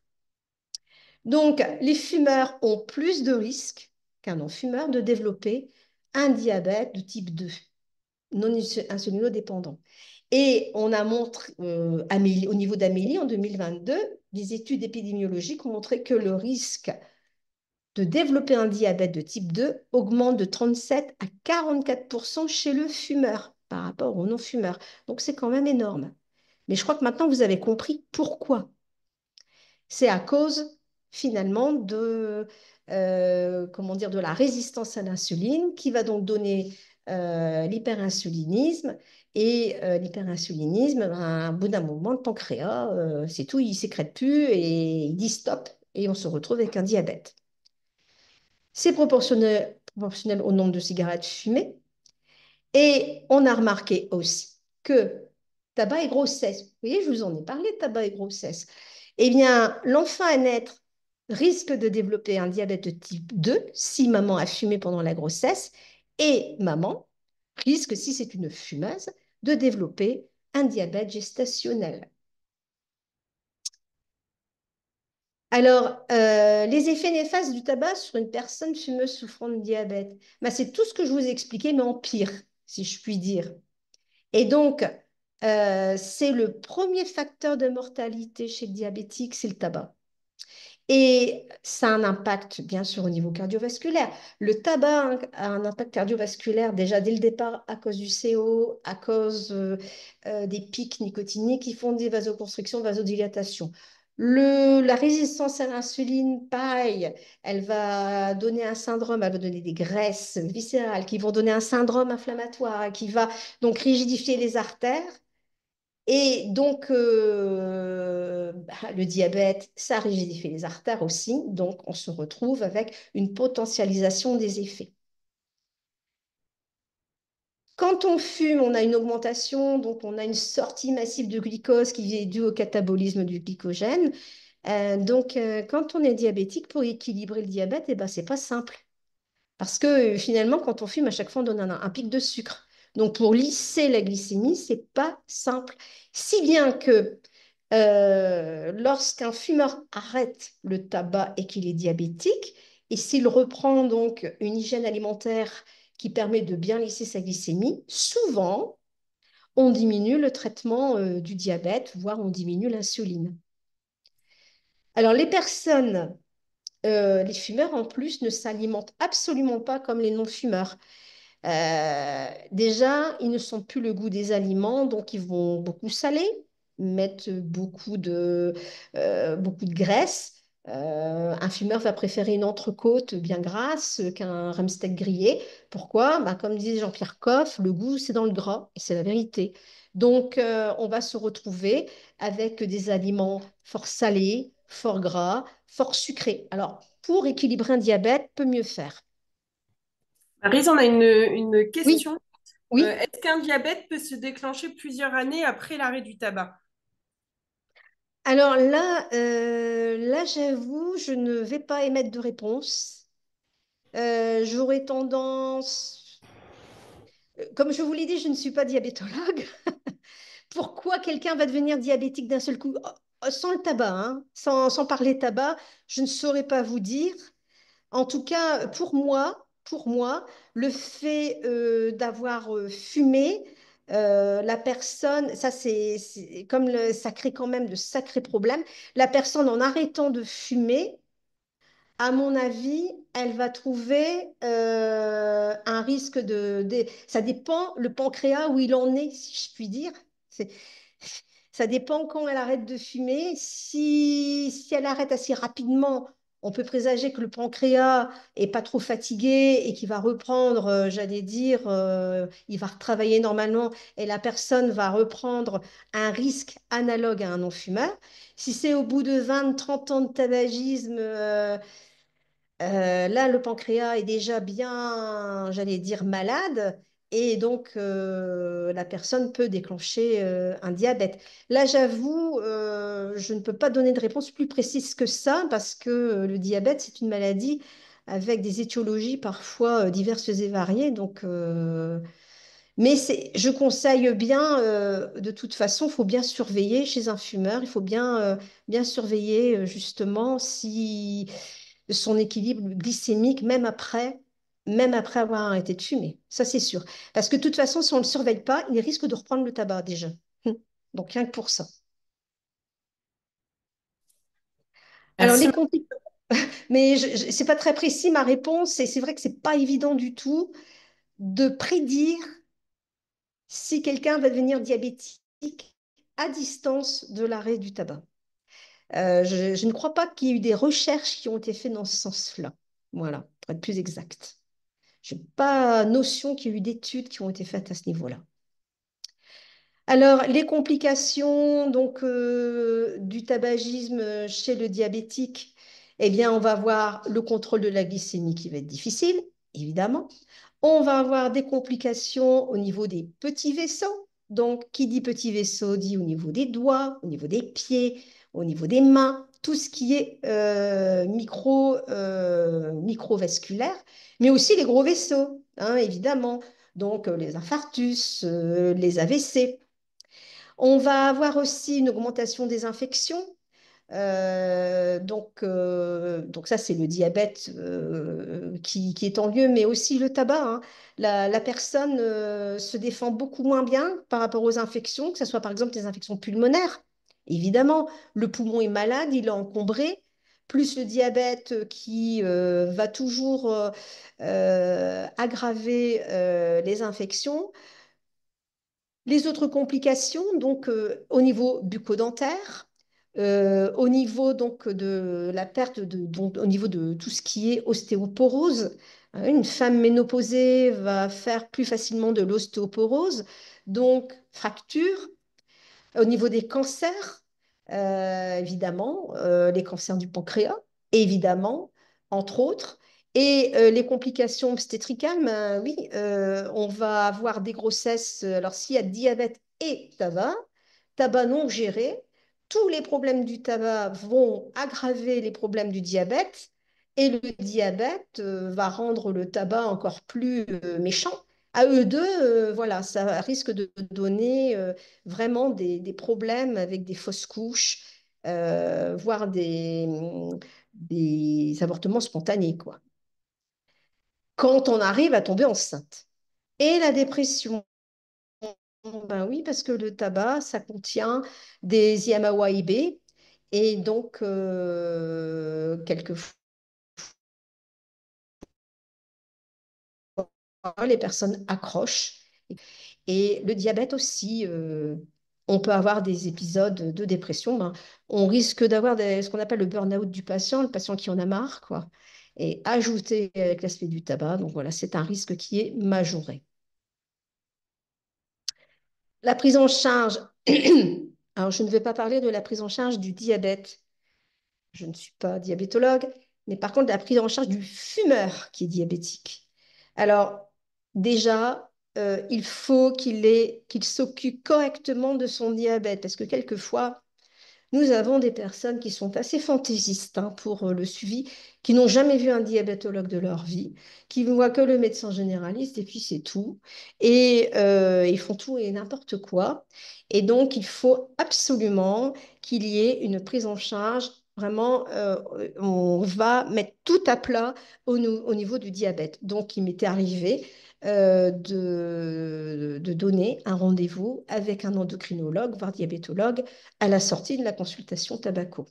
Donc, les fumeurs ont plus de risques qu'un non-fumeur de développer un diabète de type 2, non insulinodépendant. Et on a montré, au niveau d'Amélie, en 2022, des études épidémiologiques ont montré que le risque de développer un diabète de type 2 augmente de 37 à 44% chez le fumeur par rapport au non-fumeur. Donc c'est quand même énorme. Mais je crois que maintenant, vous avez compris pourquoi. C'est à cause, finalement, comment dire, de la résistance à l'insuline qui va donc donner l'hyperinsulinisme. Et l'hyperinsulinisme, ben, au bout d'un moment, le pancréas, c'est tout, il ne sécrète plus et il dit stop. Et on se retrouve avec un diabète. C'est proportionnel au nombre de cigarettes fumées. Et on a remarqué aussi que tabac et grossesse, vous voyez, je vous en ai parlé, tabac et grossesse, eh bien, l'enfant à naître risque de développer un diabète de type 2 si maman a fumé pendant la grossesse et maman risque, si c'est une fumeuse, de développer un diabète gestationnel. Alors, les effets néfastes du tabac sur une personne fumeuse souffrant de diabète, ben, c'est tout ce que je vous ai expliqué, mais en pire, si je puis dire. Et donc, c'est le premier facteur de mortalité chez le diabétique, c'est le tabac. Et ça a un impact, bien sûr, au niveau cardiovasculaire. Le tabac a un impact cardiovasculaire déjà dès le départ à cause du CO, à cause des pics nicotiniques qui font des vasoconstrictions, vasodilatations. La résistance à l'insuline, pareil, elle va donner un syndrome, elle va donner des graisses viscérales qui vont donner un syndrome inflammatoire, qui va donc rigidifier les artères et donc, le diabète, ça rigidifie les artères aussi. Donc, on se retrouve avec une potentialisation des effets. Quand on fume, on a une augmentation, donc on a une sortie massive de glucose qui est due au catabolisme du glycogène. Quand on est diabétique, pour équilibrer le diabète, eh ben, c'est pas simple. Parce que finalement, quand on fume, à chaque fois, on donne un pic de sucre. Donc, pour lisser la glycémie, c'est pas simple. Si bien que lorsqu'un fumeur arrête le tabac et qu'il est diabétique, et s'il reprend donc une hygiène alimentaire qui permet de bien lisser sa glycémie, souvent, on diminue le traitement du diabète, voire on diminue l'insuline. Alors, les fumeurs en plus ne s'alimentent absolument pas comme les non-fumeurs. Déjà, ils ne sentent plus le goût des aliments, donc ils vont beaucoup saler, mettre beaucoup de graisse. Un fumeur va préférer une entrecôte bien grasse qu'un rumsteak grillé. Pourquoi? Ben, comme disait Jean-Pierre Coff, le goût, c'est dans le gras, et c'est la vérité. Donc, on va se retrouver avec des aliments fort salés, fort gras, fort sucrés. Alors, pour équilibrer un diabète, peut mieux faire. Maryse, on a une Oui, question. oui. Est-ce qu'un diabète peut se déclencher plusieurs années après l'arrêt du tabac? Alors là, j'avoue, je ne vais pas émettre de réponse. J'aurais tendance, comme je vous l'ai dit, je ne suis pas diabétologue. Pourquoi quelqu'un va devenir diabétique d'un seul coup? Sans le tabac, hein, sans parler tabac, je ne saurais pas vous dire. En tout cas, pour moi, le fait d'avoir fumé, la personne, ça ça crée quand même de sacrés problèmes. La personne, en arrêtant de fumer, à mon avis, elle va trouver un risque ça dépend le pancréas où il en est, si je puis dire. C'est- Ça dépend quand elle arrête de fumer. Si elle arrête assez rapidement, on peut présager que le pancréas est pas trop fatigué et qu'il va reprendre, j'allais dire, il va retravailler normalement et la personne va reprendre un risque analogue à un non-fumeur. Si c'est au bout de 20, 30 ans de tabagisme, là, le pancréas est déjà bien, j'allais dire, malade, et donc la personne peut déclencher un diabète. Là, j'avoue, je ne peux pas donner de réponse plus précise que ça, parce que le diabète, c'est une maladie avec des étiologies parfois diverses et variées. Mais je conseille bien, de toute façon, il faut bien surveiller chez un fumeur, il faut bien surveiller justement si son équilibre glycémique, même après avoir arrêté de fumer. Ça, c'est sûr. Parce que de toute façon, si on ne le surveille pas, il risque de reprendre le tabac déjà. Donc, rien que pour ça. Alors, Merci. les compli- mais c'est pas très précis ma réponse, et c'est vrai que c'est pas évident du tout de prédire si quelqu'un va devenir diabétique à distance de l'arrêt du tabac. Je ne crois pas qu'il y ait eu des recherches qui ont été faites dans ce sens-là. Voilà, pour être plus exact. Je n'ai pas notion qu'il y ait eu d'études qui ont été faites à ce niveau-là. Alors, les complications donc, du tabagisme chez le diabétique, eh bien, on va avoir le contrôle de la glycémie qui va être difficile, évidemment. On va avoir des complications au niveau des petits vaisseaux. Donc, qui dit petits vaisseaux dit au niveau des doigts, au niveau des pieds, au niveau des mains, tout ce qui est microvasculaire, mais aussi les gros vaisseaux, hein, évidemment. Donc, les infarctus, les AVC. On va avoir aussi une augmentation des infections. Donc ça, c'est le diabète qui est en lieu, mais aussi le tabac, hein. La personne se défend beaucoup moins bien par rapport aux infections, que ce soit par exemple des infections pulmonaires. Évidemment, le poumon est malade, il est encombré, plus le diabète qui va toujours aggraver les infections. Les autres complications, donc au niveau bucco-dentaire, au niveau donc de la perte donc, au niveau de tout ce qui est ostéoporose, hein, une femme ménopausée va faire plus facilement de l'ostéoporose, donc fracture. Au niveau des cancers, évidemment, les cancers du pancréas, évidemment, entre autres. Et les complications obstétricales, ben, oui, on va avoir des grossesses. Alors, s'il y a diabète et tabac non géré, tous les problèmes du tabac vont aggraver les problèmes du diabète. Et le diabète va rendre le tabac encore plus méchant. À eux deux, voilà, ça risque de donner vraiment des problèmes avec des fausses couches, voire des avortements spontanés, quoi. Quand on arrive à tomber enceinte. Et la dépression, ben oui, parce que le tabac, ça contient des IMAOIB, et donc quelquefois, les personnes accrochent. Et le diabète aussi, on peut avoir des épisodes de dépression. Ben, on risque d'avoir ce qu'on appelle le burn-out du patient, le patient qui en a marre, quoi. Et ajouté avec l'aspect du tabac, donc voilà, c'est un risque qui est majoré. La prise en charge, alors je ne vais pas parler de la prise en charge du diabète. Je ne suis pas diabétologue, mais par contre, la prise en charge du fumeur qui est diabétique. Alors, déjà, il faut qu'il s'occupe correctement de son diabète, parce que quelquefois, nous avons des personnes qui sont assez fantaisistes, hein, pour le suivi, qui n'ont jamais vu un diabétologue de leur vie, qui ne voient que le médecin généraliste et puis c'est tout. Et ils font tout et n'importe quoi. Et donc, il faut absolument qu'il y ait une prise en charge. Vraiment, on va mettre tout à plat au niveau du diabète. Donc, il m'était arrivé de donner un rendez-vous avec un endocrinologue, voire diabétologue, à la sortie de la consultation tabaco.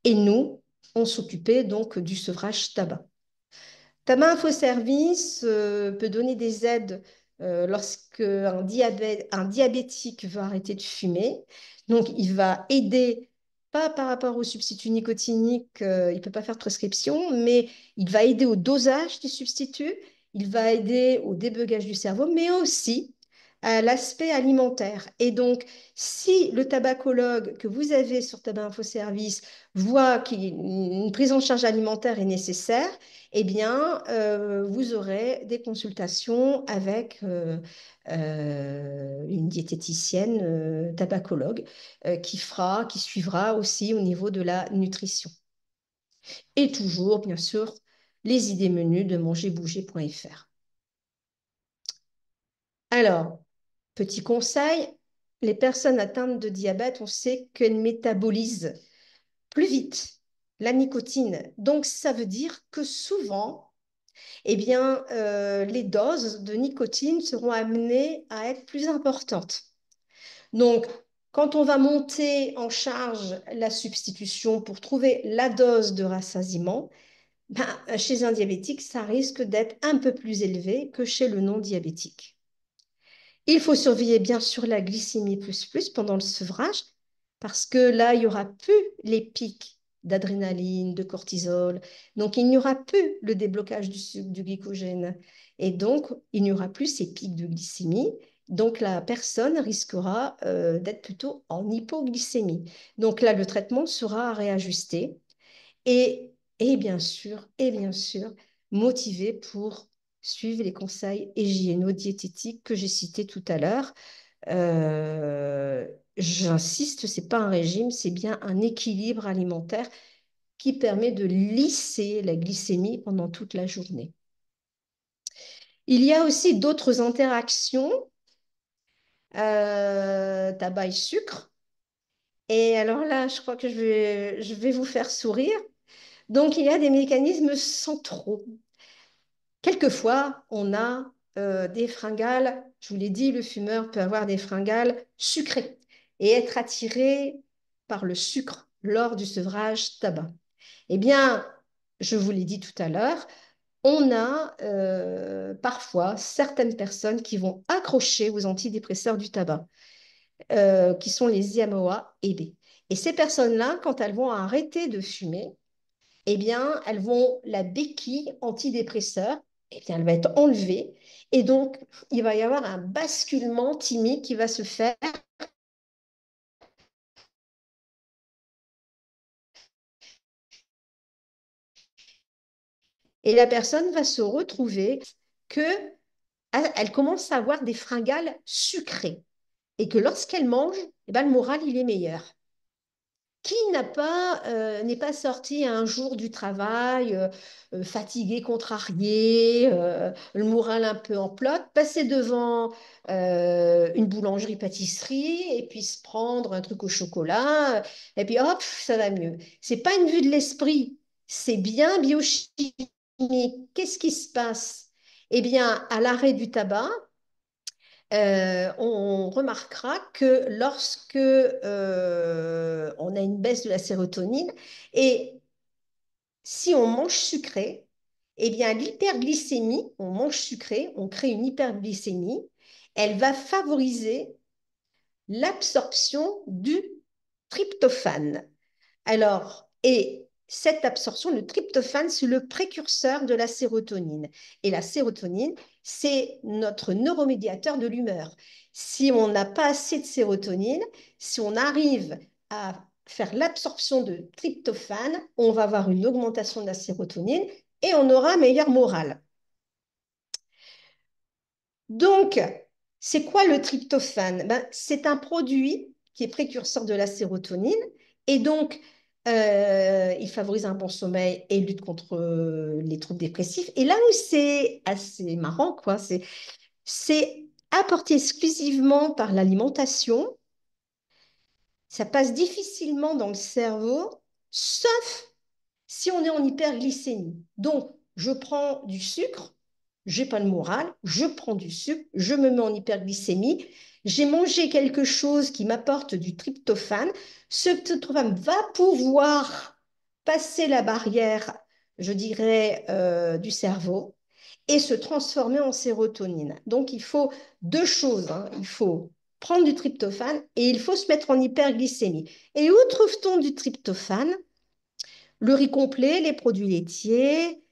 Et nous, on s'occupait donc du sevrage tabac. Tabac Info Service peut donner des aides lorsque un diabétique veut arrêter de fumer. Donc, il va aider, pas par rapport au substitut nicotinique, il ne peut pas faire de prescription, mais il va aider au dosage des substituts, il va aider au débugage du cerveau, mais aussi à l'aspect alimentaire. Et donc, si le tabacologue que vous avez sur Tabac Info Service voit qu'une prise en charge alimentaire est nécessaire, eh bien, vous aurez des consultations avec une diététicienne tabacologue qui suivra aussi au niveau de la nutrition. Et toujours, bien sûr, les idées menus de mangerbouger.fr. Alors, petit conseil, les personnes atteintes de diabète, on sait qu'elles métabolisent plus vite la nicotine. Donc, ça veut dire que souvent, eh bien, les doses de nicotine seront amenées à être plus importantes. Donc, quand on va monter en charge la substitution pour trouver la dose de rassasiement, ben, chez un diabétique, ça risque d'être un peu plus élevé que chez le non-diabétique. Il faut surveiller bien sûr la glycémie plus pendant le sevrage parce que là, il n'y aura plus les pics d'adrénaline, de cortisol. Donc, il n'y aura plus le déblocage du sucre, du glycogène. Et donc, il n'y aura plus ces pics de glycémie. Donc, la personne risquera d'être plutôt en hypoglycémie. Donc là, le traitement sera réajusté et bien sûr, motivé pour suivre les conseils hygiéno-diététiques que j'ai cités tout à l'heure. Euh, J'insiste, ce n'est pas un régime, c'est bien un équilibre alimentaire qui permet de lisser la glycémie pendant toute la journée. Il y a aussi d'autres interactions, tabac et sucre. Et alors là, je crois que je vais vous faire sourire. Donc, il y a des mécanismes centraux. Quelquefois, on a des fringales, je vous l'ai dit, le fumeur peut avoir des fringales sucrées et être attiré par le sucre lors du sevrage tabac. Eh bien, je vous l'ai dit tout à l'heure, on a parfois certaines personnes qui vont accrocher aux antidépresseurs du tabac, qui sont les IMOA et B. Et ces personnes-là, quand elles vont arrêter de fumer, eh bien, elles vont, la béquille antidépresseur, eh bien, elle va être enlevée. Et donc, il va y avoir un basculement thymique qui va se faire. Et la personne va se retrouver que elle commence à avoir des fringales sucrées. Et que lorsqu'elle mange, eh bien, le moral, il est meilleur. Qui n'est pas sorti un jour du travail, fatigué, contrarié, le moral un peu en plate, passer devant une boulangerie-pâtisserie et puis se prendre un truc au chocolat, et puis hop, ça va mieux. C'est pas une vue de l'esprit, c'est bien biochimique. Qu'est-ce qui se passe? Eh bien, à l'arrêt du tabac, on remarquera que lorsque on a une baisse de la sérotonine et si on mange sucré, eh bien l'hyperglycémie, on mange sucré, on crée une hyperglycémie, elle va favoriser l'absorption du tryptophane. Alors, et cette absorption, le tryptophane, c'est le précurseur de la sérotonine. Et la sérotonine, c'est notre neuromédiateur de l'humeur. Si on n'a pas assez de sérotonine, si on arrive à faire l'absorption de tryptophane, on va avoir une augmentation de la sérotonine et on aura un meilleur moral. Donc, c'est quoi le tryptophane? Ben, c'est un produit qui est précurseur de la sérotonine et donc il favorise un bon sommeil et lutte contre les troubles dépressifs. Et là où c'est assez marrant, quoi, c'est apporté exclusivement par l'alimentation. Ça passe difficilement dans le cerveau, sauf si on est en hyperglycémie. Donc, je prends du sucre, j'ai pas le moral, je prends du sucre, je me mets en hyperglycémie, j'ai mangé quelque chose qui m'apporte du tryptophane. Ce tryptophane va pouvoir passer la barrière, je dirais, du cerveau et se transformer en sérotonine. Donc, il faut deux choses, hein. Il faut prendre du tryptophane et il faut se mettre en hyperglycémie. Et où trouve-t-on du tryptophane? Le riz complet, les produits laitiers,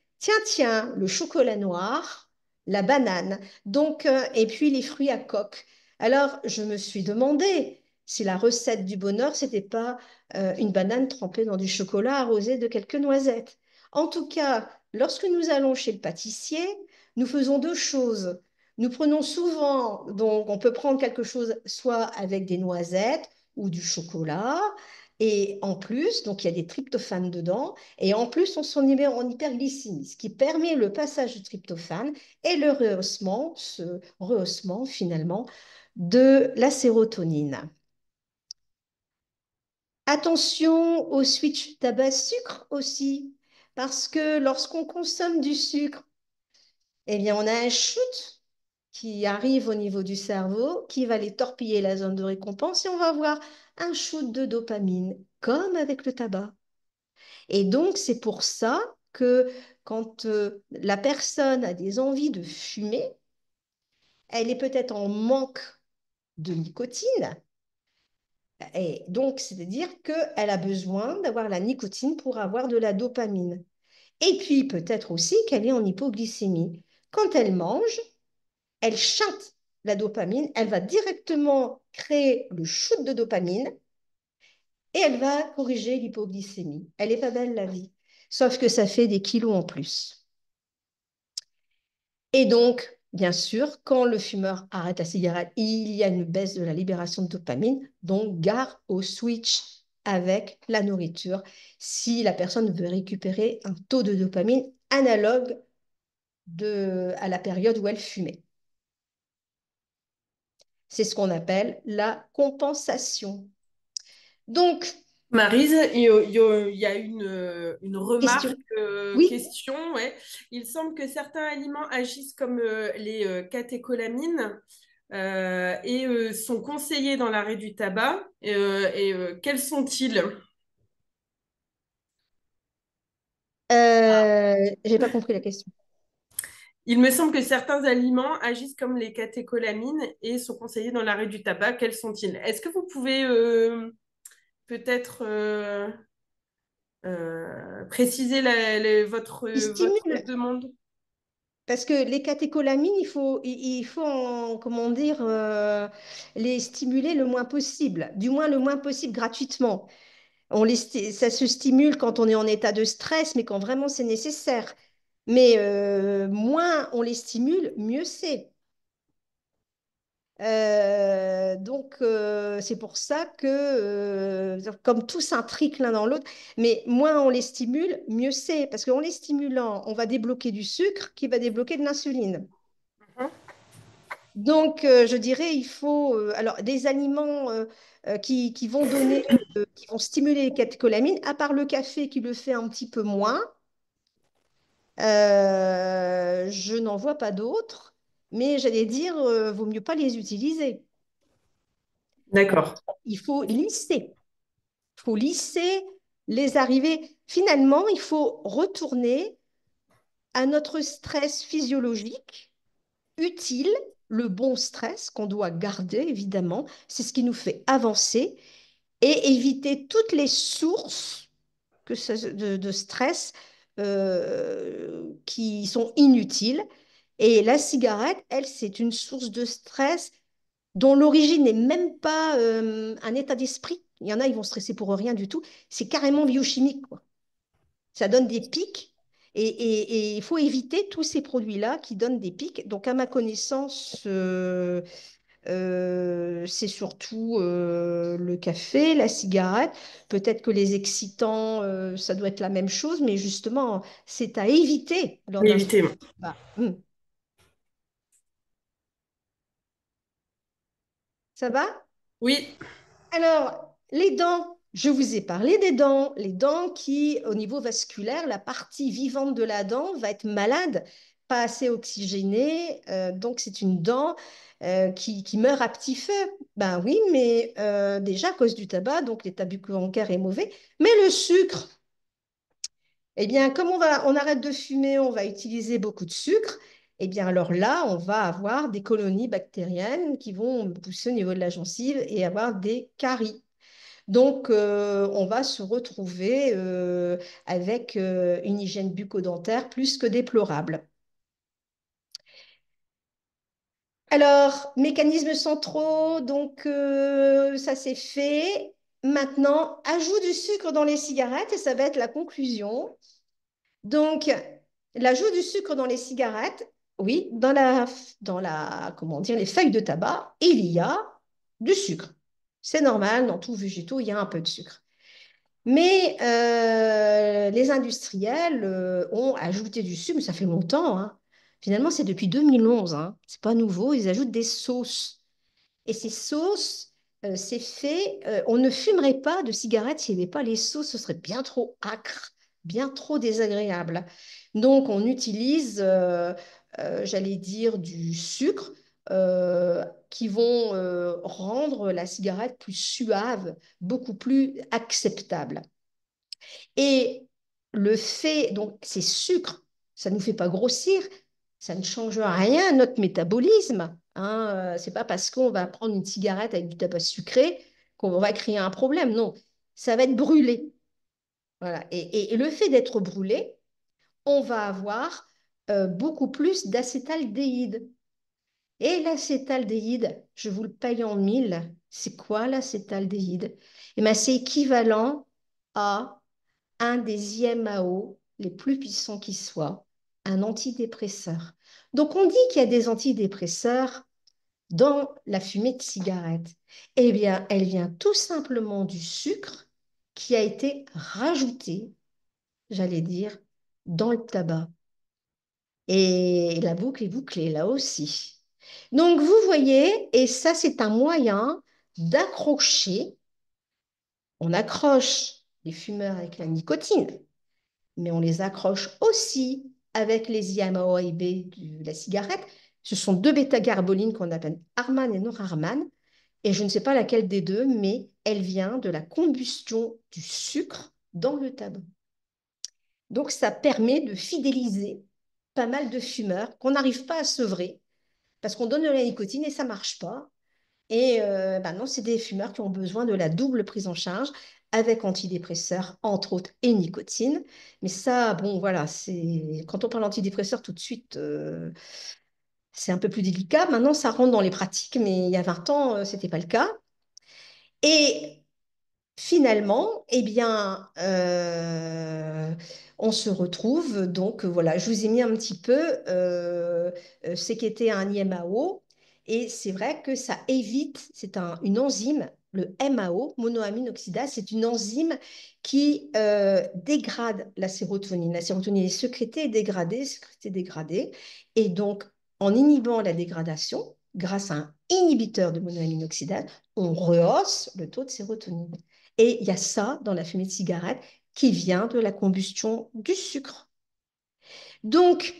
tiens, le chocolat noir, la banane, donc, et puis les fruits à coque. Alors, je me suis demandé si la recette du bonheur, c'était pas une banane trempée dans du chocolat arrosé de quelques noisettes. En tout cas, lorsque nous allons chez le pâtissier, nous faisons deux choses. Nous prenons souvent, donc on peut prendre quelque chose soit avec des noisettes ou du chocolat, et en plus, donc il y a des tryptophanes dedans, et en plus, on s'en met en hyperglycémie, ce qui permet le passage du tryptophane et le rehaussement, ce rehaussement finalement de la sérotonine. Attention au switch tabac-sucre aussi, parce que lorsqu'on consomme du sucre, eh bien, on a un shoot qui arrive au niveau du cerveau, qui va aller torpiller la zone de récompense et on va avoir un shoot de dopamine, comme avec le tabac. Et donc, c'est pour ça que quand la personne a des envies de fumer, elle est peut-être en manque de nicotine. Et donc, c'est-à-dire qu'elle a besoin d'avoir la nicotine pour avoir de la dopamine. Et puis, peut-être aussi qu'elle est en hypoglycémie. Quand elle mange, elle chante la dopamine, elle va directement créer le shoot de dopamine et elle va corriger l'hypoglycémie. Elle est pas belle, la vie. Sauf que ça fait des kilos en plus. Et donc, bien sûr, quand le fumeur arrête la cigarette, il y a une baisse de la libération de dopamine. Donc, gare au switch avec la nourriture si la personne veut récupérer un taux de dopamine analogue à la période où elle fumait. C'est ce qu'on appelle la compensation. Donc, Maryse, il y a une remarque, question. Oui, question, ouais. Il semble que certains aliments agissent comme les catécholamines et sont conseillés dans l'arrêt du tabac. Quels sont-ils? j'ai pas compris la question. Il me semble que certains aliments agissent comme les catécholamines et sont conseillés dans l'arrêt du tabac. Quels sont-ils? Est-ce que vous pouvez peut-être préciser Ils votre stimulent, demande? parce que les catécholamines, il faut comment dire, les stimuler le moins possible, du moins le moins possible gratuitement. Ça se stimule quand on est en état de stress, mais quand vraiment c'est nécessaire. Mais moins on les stimule, mieux c'est. C'est pour ça que, comme tout s'intrique l'un dans l'autre, mais moins on les stimule, mieux c'est. Parce qu'en les stimulant, on va débloquer du sucre qui va débloquer de l'insuline. Mhm. Donc, je dirais, il faut alors des aliments qui vont donner, qui vont stimuler les catécholamines, à part le café qui le fait un petit peu moins, je n'en vois pas d'autres. Mais j'allais dire, vaut mieux pas les utiliser. Donc, D'accord. il faut lisser. Il faut lisser les arrivées. Finalement, il faut retourner à notre stress physiologique utile, le bon stress qu'on doit garder, évidemment. C'est ce qui nous fait avancer et éviter toutes les sources de stress qui sont inutiles. Et la cigarette, elle, c'est une source de stress dont l'origine n'est même pas un état d'esprit. Il y en a, ils vont stresser pour rien du tout. C'est carrément biochimique, quoi. Ça donne des pics. Et il faut éviter tous ces produits-là qui donnent des pics. Donc, à ma connaissance, c'est surtout le café, la cigarette. Peut-être que les excitants, ça doit être la même chose, mais justement, c'est à éviter lors d'un... Évitez. Bah, ça va? Oui, Alors, les dents, je vous ai parlé des dents. Les dents qui, au niveau vasculaire, la partie vivante de la dent va être malade, pas assez oxygénée. Donc, c'est une dent qui meurt à petit feu. Ben oui, mais déjà à cause du tabac, donc l'état bucco-dentaire est mauvais. Mais le sucre, eh bien, comme on arrête de fumer, on va utiliser beaucoup de sucre. Eh bien, alors là, on va avoir des colonies bactériennes qui vont pousser au niveau de la gencive et avoir des caries. Donc, on va se retrouver avec une hygiène bucco-dentaire plus que déplorable. Alors, mécanismes centraux, donc ça c'est fait. Maintenant, ajout du sucre dans les cigarettes et ça va être la conclusion. Donc, l'ajout du sucre dans les cigarettes, oui, comment dire, les feuilles de tabac, il y a du sucre. C'est normal, dans tout végétaux, il y a un peu de sucre. Mais les industriels ont ajouté du sucre, mais ça fait longtemps, hein. Finalement, c'est depuis 2011, hein. C'est pas nouveau. Ils ajoutent des sauces. Et ces sauces, c'est fait. On ne fumerait pas de cigarettes s'il n'y avait pas les sauces. Ce serait bien trop acre, bien trop désagréable. Donc, on utilise, j'allais dire, du sucre qui vont rendre la cigarette plus suave, beaucoup plus acceptable. Et le fait, donc, ces sucres, ça ne nous fait pas grossir, ça ne change rien à notre métabolisme. Hein. C'est pas parce qu'on va prendre une cigarette avec du tabac sucré qu'on va créer un problème. Non, ça va être brûlé. Voilà. Et le fait d'être brûlé, on va avoir beaucoup plus d'acétaldéhyde. Et l'acétaldéhyde, je vous le paye en mille. C'est quoi l'acétaldéhyde? Eh bien, c'est équivalent à un des IMAO les plus puissants qui soient, un antidépresseur. Donc, on dit qu'il y a des antidépresseurs dans la fumée de cigarette. Eh bien, elle vient tout simplement du sucre qui a été rajouté, j'allais dire, dans le tabac. Et la boucle est bouclée là aussi. Donc, vous voyez, et ça, c'est un moyen d'accrocher. On accroche les fumeurs avec la nicotine, mais on les accroche aussi avec les IMAO-IB de la cigarette. Ce sont deux bêta-carbolines qu'on appelle Harman et Norharman. Et je ne sais pas laquelle des deux, mais elle vient de la combustion du sucre dans le tabac. Donc, ça permet de fidéliser pas mal de fumeurs qu'on n'arrive pas à sevrer parce qu'on donne de la nicotine et ça ne marche pas. Et non, c'est des fumeurs qui ont besoin de la double prise en charge avec antidépresseurs, entre autres, et nicotine. Mais ça, bon, voilà, c'est quand on parle d'antidépresseurs, tout de suite, c'est un peu plus délicat. Maintenant, ça rentre dans les pratiques, mais il y a 20 ans, ce n'était pas le cas. Et finalement, eh bien, on se retrouve. Donc, voilà, je vous ai mis un petit peu ce qu'était un IMAO. Et c'est vrai que ça évite, c'est une enzyme, le MAO, monoamine oxydase, c'est une enzyme qui dégrade la sérotonine. La sérotonine est sécrétée, dégradée. Et donc, en inhibant la dégradation, grâce à un inhibiteur de monoamine oxydase, on rehausse le taux de sérotonine. Et il y a ça dans la fumée de cigarette qui vient de la combustion du sucre. Donc,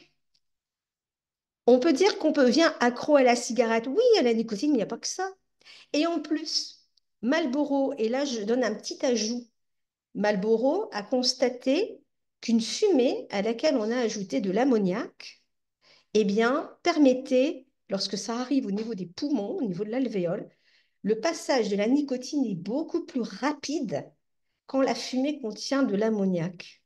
on peut dire qu'on devient accro à la cigarette. Oui, à la nicotine, mais il n'y a pas que ça. Et en plus, Marlboro, et là je donne un petit ajout, Marlboro a constaté qu'une fumée à laquelle on a ajouté de l'ammoniac, eh bien, permettait, lorsque ça arrive au niveau des poumons, au niveau de l'alvéole, le passage de la nicotine est beaucoup plus rapide quand la fumée contient de l'ammoniac.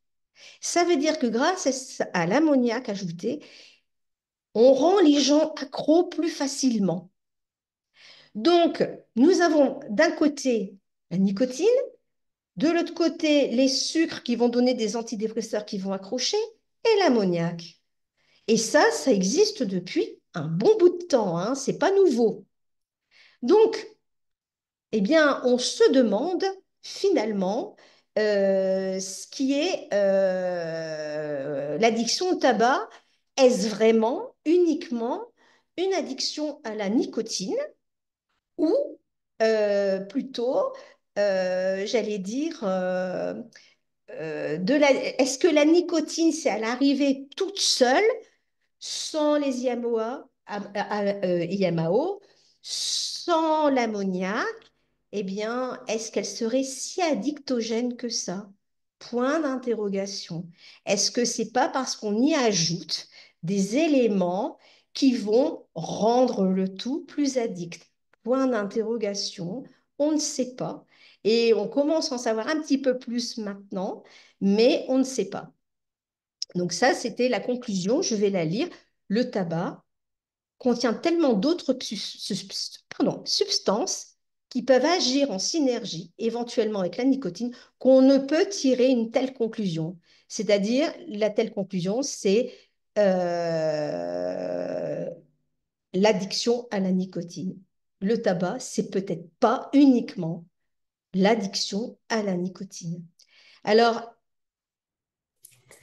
Ça veut dire que grâce à l'ammoniac ajouté, on rend les gens accros plus facilement. Donc, nous avons d'un côté la nicotine, de l'autre côté les sucres qui vont donner des antidépresseurs qui vont accrocher et l'ammoniac. Et ça existe depuis un bon bout de temps, hein, c'est pas nouveau. Donc, eh bien, on se demande finalement ce qui est l'addiction au tabac. Est-ce vraiment uniquement une addiction à la nicotine ou plutôt, j'allais dire, est-ce que la nicotine, c'est à l'arrivée toute seule sans les IMAO, sans l'ammoniac, eh bien, est-ce qu'elle serait si addictogène que ça? Point d'interrogation. Est-ce que c'est pas parce qu'on y ajoute des éléments qui vont rendre le tout plus addict? Point d'interrogation. On ne sait pas. Et on commence à en savoir un petit peu plus maintenant, mais on ne sait pas. Donc ça, c'était la conclusion, je vais la lire. Le tabac contient tellement d'autres substances qui peuvent agir en synergie, éventuellement avec la nicotine, qu'on ne peut tirer une telle conclusion. C'est-à-dire, la telle conclusion, c'est euh, l'addiction à la nicotine. Le tabac, c'est peut-être pas uniquement l'addiction à la nicotine. Alors,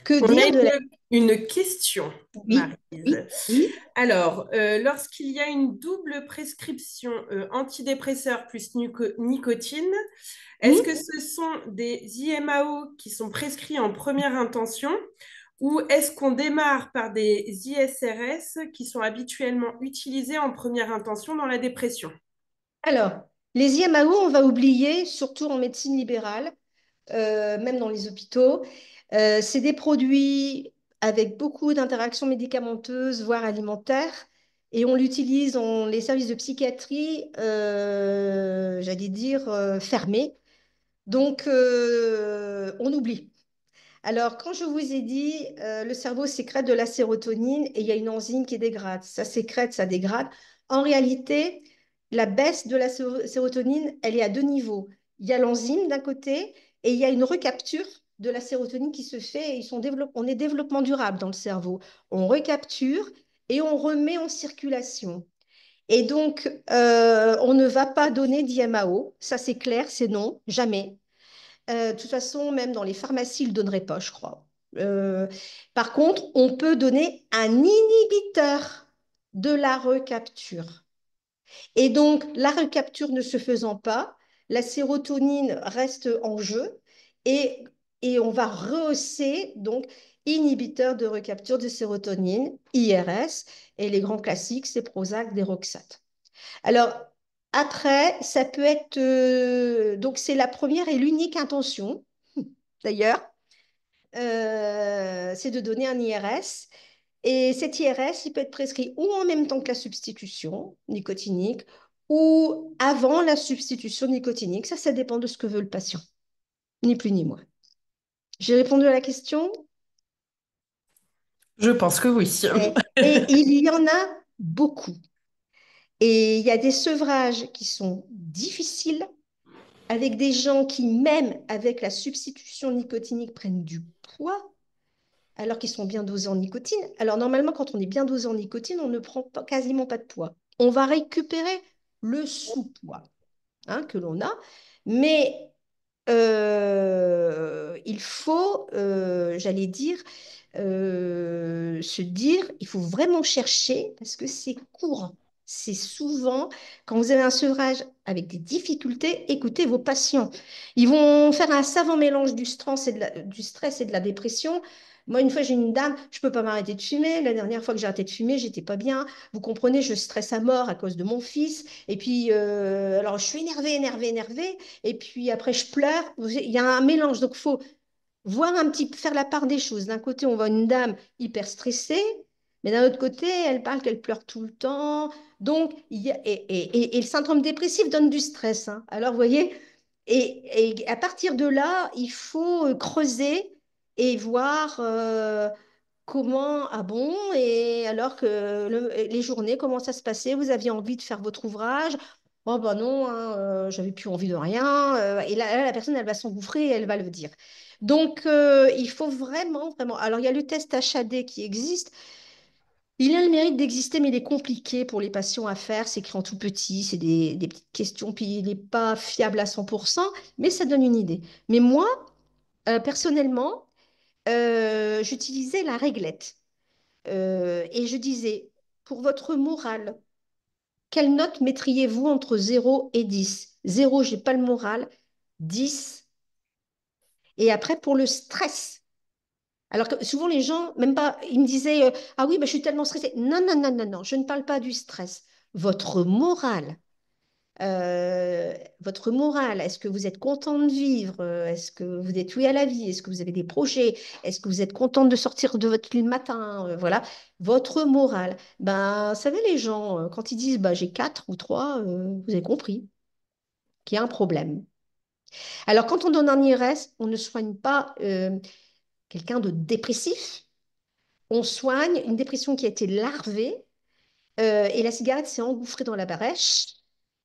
que On a dire de la... une question, Oui, Maryse. oui, oui. Alors, lorsqu'il y a une double prescription antidépresseur plus nicotine, est-ce que Hmm. ce sont des IMAO qui sont prescrits en première intention ou est-ce qu'on démarre par des ISRS qui sont habituellement utilisés en première intention dans la dépression? Alors, les IMAO, on va oublier, surtout en médecine libérale, même dans les hôpitaux. C'est des produits avec beaucoup d'interactions médicamenteuses, voire alimentaires, et on l'utilise dans les services de psychiatrie, j'allais dire, fermés. Donc, on oublie. Alors, quand je vous ai dit, le cerveau sécrète de la sérotonine et il y a une enzyme qui dégrade, ça sécrète, ça dégrade. En réalité, la baisse de la sérotonine, elle est à deux niveaux. Il y a l'enzyme d'un côté et il y a une recapture de la sérotonine qui se fait. Et on est développement durable dans le cerveau. On recapture et on remet en circulation. Et donc, on ne va pas donner d'IMAO. Ça, c'est clair, c'est non, jamais. De toute façon, même dans les pharmacies, ils ne le donneraient pas, je crois. Euh, Par contre, on peut donner un inhibiteur de la recapture. Et donc, la recapture ne se faisant pas, la sérotonine reste en jeu et, et on va rehausser, donc, inhibiteur de recapture de sérotonine, IRS, et les grands classiques, c'est Prozac, Deroxate. Alors, après, ça peut être... donc, c'est la première et l'unique intention, d'ailleurs, c'est de donner un IRS. Et cet IRS, il peut être prescrit ou en même temps que la substitution nicotinique ou avant la substitution nicotinique. Ça dépend de ce que veut le patient, ni plus ni moins. J'ai répondu à la question. Je pense que oui. Et il y en a beaucoup. Et il y a des sevrages qui sont difficiles avec des gens qui, même avec la substitution nicotinique, prennent du poids alors qu'ils sont bien dosés en nicotine. Alors normalement, quand on est bien dosé en nicotine, on ne prend pas, quasiment pas de poids. On va récupérer le sous-poids hein, que l'on a, mais il faut, j'allais dire, se dire, il faut vraiment chercher parce que c'est courant. C'est souvent, quand vous avez un sevrage avec des difficultés, écoutez vos patients. Ils vont faire un savant mélange du stress et de la dépression. Moi, une fois, j'ai une dame, je ne peux pas m'arrêter de fumer. La dernière fois que j'ai arrêté de fumer, j'étais pas bien. Vous comprenez, je stresse à mort à cause de mon fils. Et puis, alors, je suis énervée, énervée, énervée. Et puis après, je pleure. Il y a un mélange. Donc, il faut voir un petit, faire la part des choses. D'un côté, on voit une dame hyper stressée, mais d'un autre côté, elle parle qu'elle pleure tout le temps. Donc, et le syndrome dépressif donne du stress. Hein. Alors, vous voyez, et à partir de là, il faut creuser et voir comment, ah bon, et alors que les journées, comment ça se passait, vous aviez envie de faire votre ouvrage. Oh ben non, hein, j'avais plus envie de rien. Et là, la personne, elle va s'engouffrer et elle va le dire. Donc, il faut vraiment, vraiment. Alors, il y a le test HAD qui existe. Il a le mérite d'exister, mais il est compliqué pour les patients à faire. C'est écrit en tout petit, c'est des petites questions, puis il n'est pas fiable à 100%, mais ça donne une idée. Mais moi, personnellement, j'utilisais la réglette. Et je disais, pour votre morale, quelle note mettriez-vous entre 0 et 10? 0, j'ai pas le moral. 10. Et après, pour le stress. Alors que souvent, les gens, même pas, ils me disaient, ah oui, bah, je suis tellement stressée. Non, non, non, non, non, je ne parle pas du stress. Votre morale. Votre morale, est-ce que vous êtes content de vivre? Est-ce que vous êtes oui à la vie? Est-ce que vous avez des projets? Est-ce que vous êtes content de sortir de votre lit le matin? Voilà, votre morale. Ben, vous savez, les gens, quand ils disent bah, j'ai 4 ou 3, vous avez compris qu'il y a un problème. Alors, quand on donne un IRS, on ne soigne pas quelqu'un de dépressif, on soigne une dépression qui a été larvée et la cigarette s'est engouffrée dans la brèche.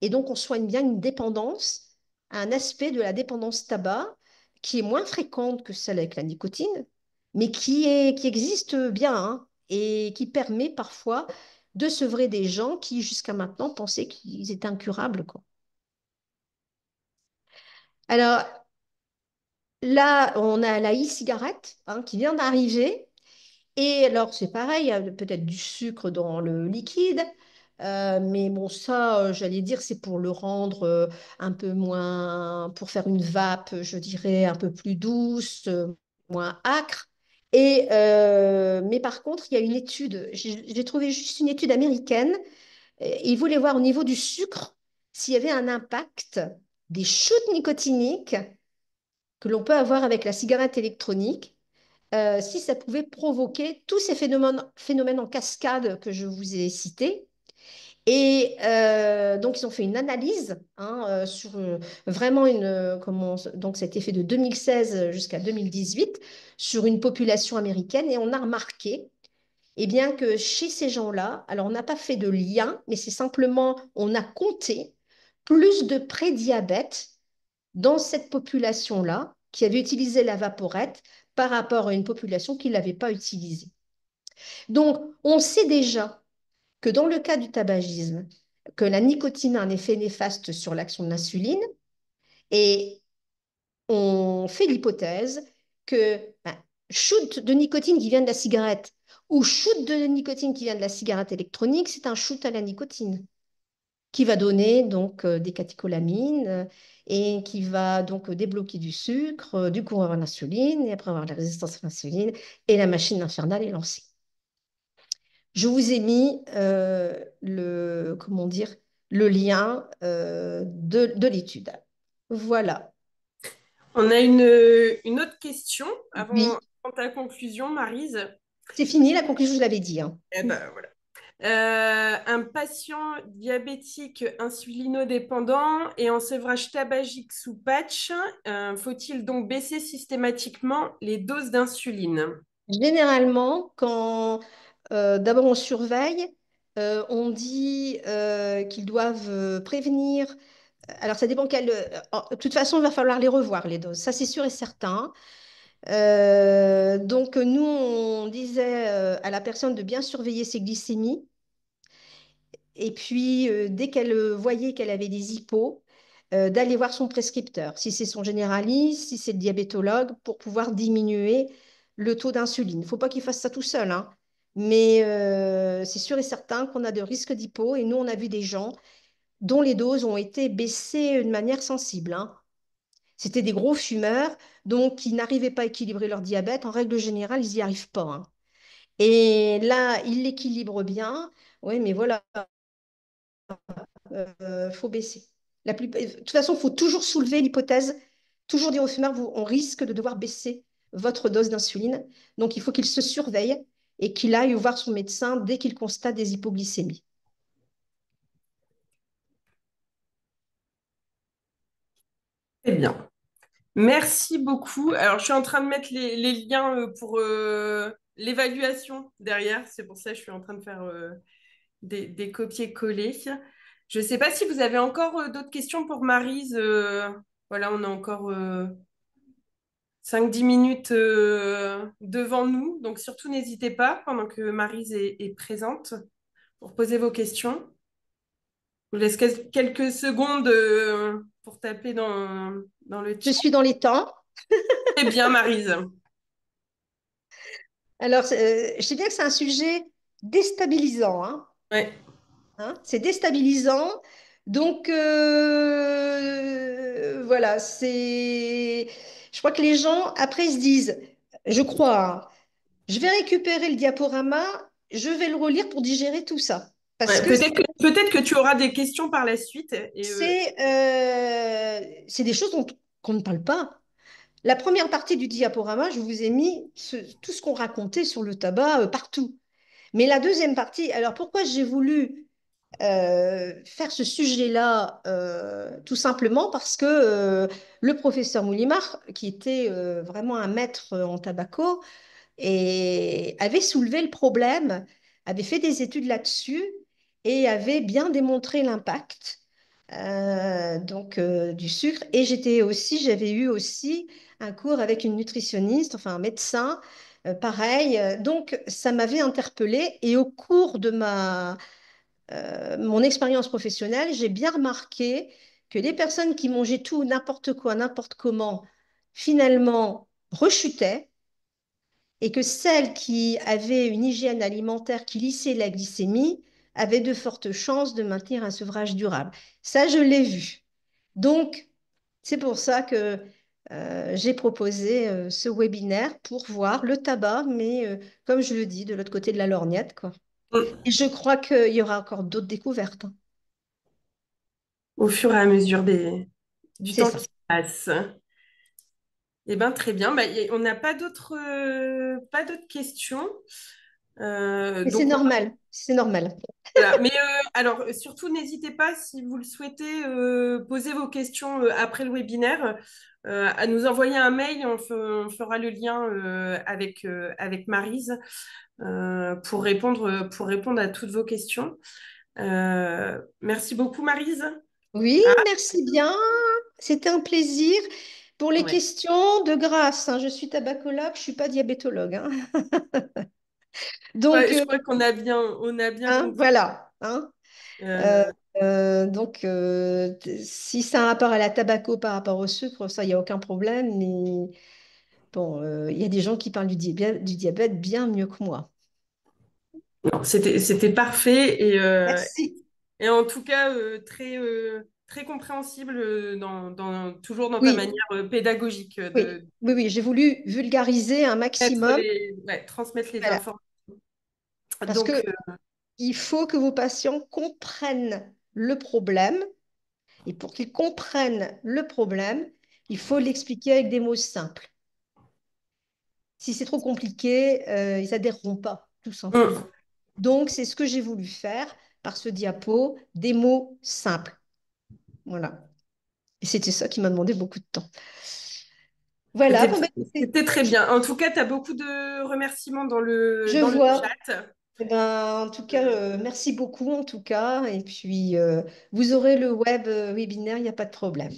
Et donc, on soigne bien une dépendance, un aspect de la dépendance tabac qui est moins fréquente que celle avec la nicotine, mais qui existe bien hein, et qui permet parfois de sevrer des gens qui, jusqu'à maintenant, pensaient qu'ils étaient incurables, quoi. Alors, là, on a la e-cigarette hein, qui vient d'arriver. Et alors, c'est pareil, il y a peut-être du sucre dans le liquide, mais bon, ça, j'allais dire, c'est pour le rendre un peu moins, pour faire une vape, je dirais, un peu plus douce, moins âcre. Mais par contre, il y a une étude, j'ai trouvé juste une étude américaine, et ils voulaient voir au niveau du sucre s'il y avait un impact des shoots nicotiniques que l'on peut avoir avec la cigarette électronique si ça pouvait provoquer tous ces phénomènes en cascade que je vous ai cités. Et donc, ils ont fait une analyse hein, sur vraiment donc ça a été fait de 2016 jusqu'à 2018 sur une population américaine et on a remarqué eh bien, que chez ces gens-là, alors on n'a pas fait de lien, mais c'est simplement, on a compté plus de prédiabète dans cette population-là qui avait utilisé la vaporette par rapport à une population qui ne l'avait pas utilisée. Donc, on sait déjà que dans le cas du tabagisme, que la nicotine a un effet néfaste sur l'action de l'insuline et on fait l'hypothèse que shoot de nicotine qui vient de la cigarette ou shoot de nicotine qui vient de la cigarette électronique, c'est un shoot à la nicotine qui va donner donc des catécholamines et qui va donc débloquer du sucre, du coup on va avoir l'insuline et après on va avoir la résistance à l'insuline et la machine infernale est lancée. Je vous ai mis comment dire, le lien de l'étude. Voilà. On a une autre question Oui, avant ta conclusion, Maryse. c'est fini, la conclusion, je l'avais dit, hein. Eh ben, voilà. Un patient diabétique insulinodépendant et en sevrage tabagique sous patch, faut-il donc baisser systématiquement les doses d'insuline? Généralement, quand d'abord on surveille, on dit qu'ils doivent prévenir. Alors ça dépend quel. De toute façon, il va falloir les revoir, les doses. Ça, c'est sûr et certain. Donc nous, on disait à la personne de bien surveiller ses glycémies. Et puis, dès qu'elle voyait qu'elle avait des hypos, d'aller voir son prescripteur, si c'est son généraliste, si c'est le diabétologue, pour pouvoir diminuer le taux d'insuline. Il ne faut pas qu'il fasse ça tout seul, hein. Mais c'est sûr et certain qu'on a de risques d'hypo. Et nous, on a vu des gens dont les doses ont été baissées de manière sensible, hein. C'était des gros fumeurs, donc qui n'arrivaient pas à équilibrer leur diabète. En règle générale, ils n'y arrivent pas, hein. Et là, ils l'équilibrent bien. Oui, mais voilà, faut baisser. De toute façon, il faut toujours soulever l'hypothèse, toujours dire aux fumeurs, on risque de devoir baisser votre dose d'insuline. Donc, il faut qu'il se surveille et qu'il aille voir son médecin dès qu'il constate des hypoglycémies. Très bien. Merci beaucoup. Alors, je suis en train de mettre les liens pour l'évaluation derrière. C'est pour ça que je suis en train de faire des copier-coller. Je ne sais pas si vous avez encore d'autres questions pour Maryse. Voilà, on a encore 5-10 minutes devant nous. Donc, surtout, n'hésitez pas pendant que Maryse est présente pour poser vos questions. Je vous laisse quelques secondes pour taper dans le Je chat. suis dans les temps. Très bien, Maryse. Alors, je sais bien que c'est un sujet déstabilisant, hein. Ouais. Hein, c'est déstabilisant. Donc, voilà, Je crois que les gens, après, ils se disent, je crois, hein, je vais récupérer le diaporama, je vais le relire pour digérer tout ça. Parce Ouais, que peut-être que tu auras des questions par la suite. c'est des choses qu'on ne parle pas. La première partie du diaporama, je vous ai mis tout ce qu'on racontait sur le tabac partout. Mais la deuxième partie, alors pourquoi j'ai voulu faire ce sujet-là tout simplement parce que le professeur Moulimar, qui était vraiment un maître en tabaco, et avait soulevé le problème, avait fait des études là-dessus et avait bien démontré l'impact du sucre. Et j'avais eu aussi un cours avec une nutritionniste, enfin un médecin, pareil. Donc ça m'avait interpellée et au cours de mon expérience professionnelle, j'ai bien remarqué que les personnes qui mangeaient tout, n'importe quoi, n'importe comment, finalement rechutaient et que celles qui avaient une hygiène alimentaire qui lissait la glycémie avaient de fortes chances de maintenir un sevrage durable. Ça, je l'ai vu. Donc, c'est pour ça que j'ai proposé ce webinaire pour voir le tabac, mais comme je le dis, de l'autre côté de la lorgnette, quoi. Et je crois qu'il y aura encore d'autres découvertes, hein. Au fur et à mesure du C'est temps ça. qui passe. Eh bien, très bien. Bah, on n'a pas d'autres questions. Mais c'est Donc, normal, c'est normal. voilà. Mais alors, surtout, n'hésitez pas, si vous le souhaitez, poser vos questions après le webinaire, à nous envoyer un mail. On fera le lien avec Maryse pour répondre à toutes vos questions. Merci beaucoup, Maryse. Oui, Ah, merci bien. C'était un plaisir. Pour les ouais. questions, de grâce, hein, je suis tabacologue, je ne suis pas diabétologue, hein. Donc, Ouais, je crois on a bien hein, compris. voilà, hein. Euh, Euh, si ça a un rapport à la tabaco par rapport au sucre, ça, il n'y a aucun problème. Mais bon, il y a des gens qui parlent du diabète bien mieux que moi. non, c'était parfait Merci. et en tout cas très compréhensible toujours dans ta Oui, manière pédagogique oui, de oui, oui, j'ai voulu vulgariser un maximum. transmettre les Voilà. informations. Parce Donc, que il faut que vos patients comprennent le problème. Et pour qu'ils comprennent le problème, il faut l'expliquer avec des mots simples. Si c'est trop compliqué, ils adhéreront pas, tout simplement. hum, Donc, c'est ce que j'ai voulu faire par ce diapo, des mots simples. Voilà. Et c'était ça qui m'a demandé beaucoup de temps. Voilà, c'était bon, ben, c'était très bien. En tout cas, tu as beaucoup de remerciements je dans le vois. chat. Eh ben, en tout cas, merci beaucoup en tout cas. Et puis, vous aurez le webinaire, il n'y a pas de problème.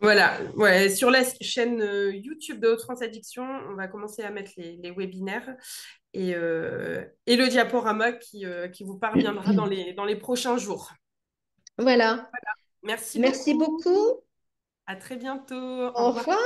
Voilà, ouais, sur la chaîne YouTube de Haute-France Addiction, on va commencer à mettre les webinaires et le diaporama qui vous parviendra dans les prochains jours. Voilà. Merci Merci beaucoup. beaucoup. À très bientôt. Au Au revoir. revoir.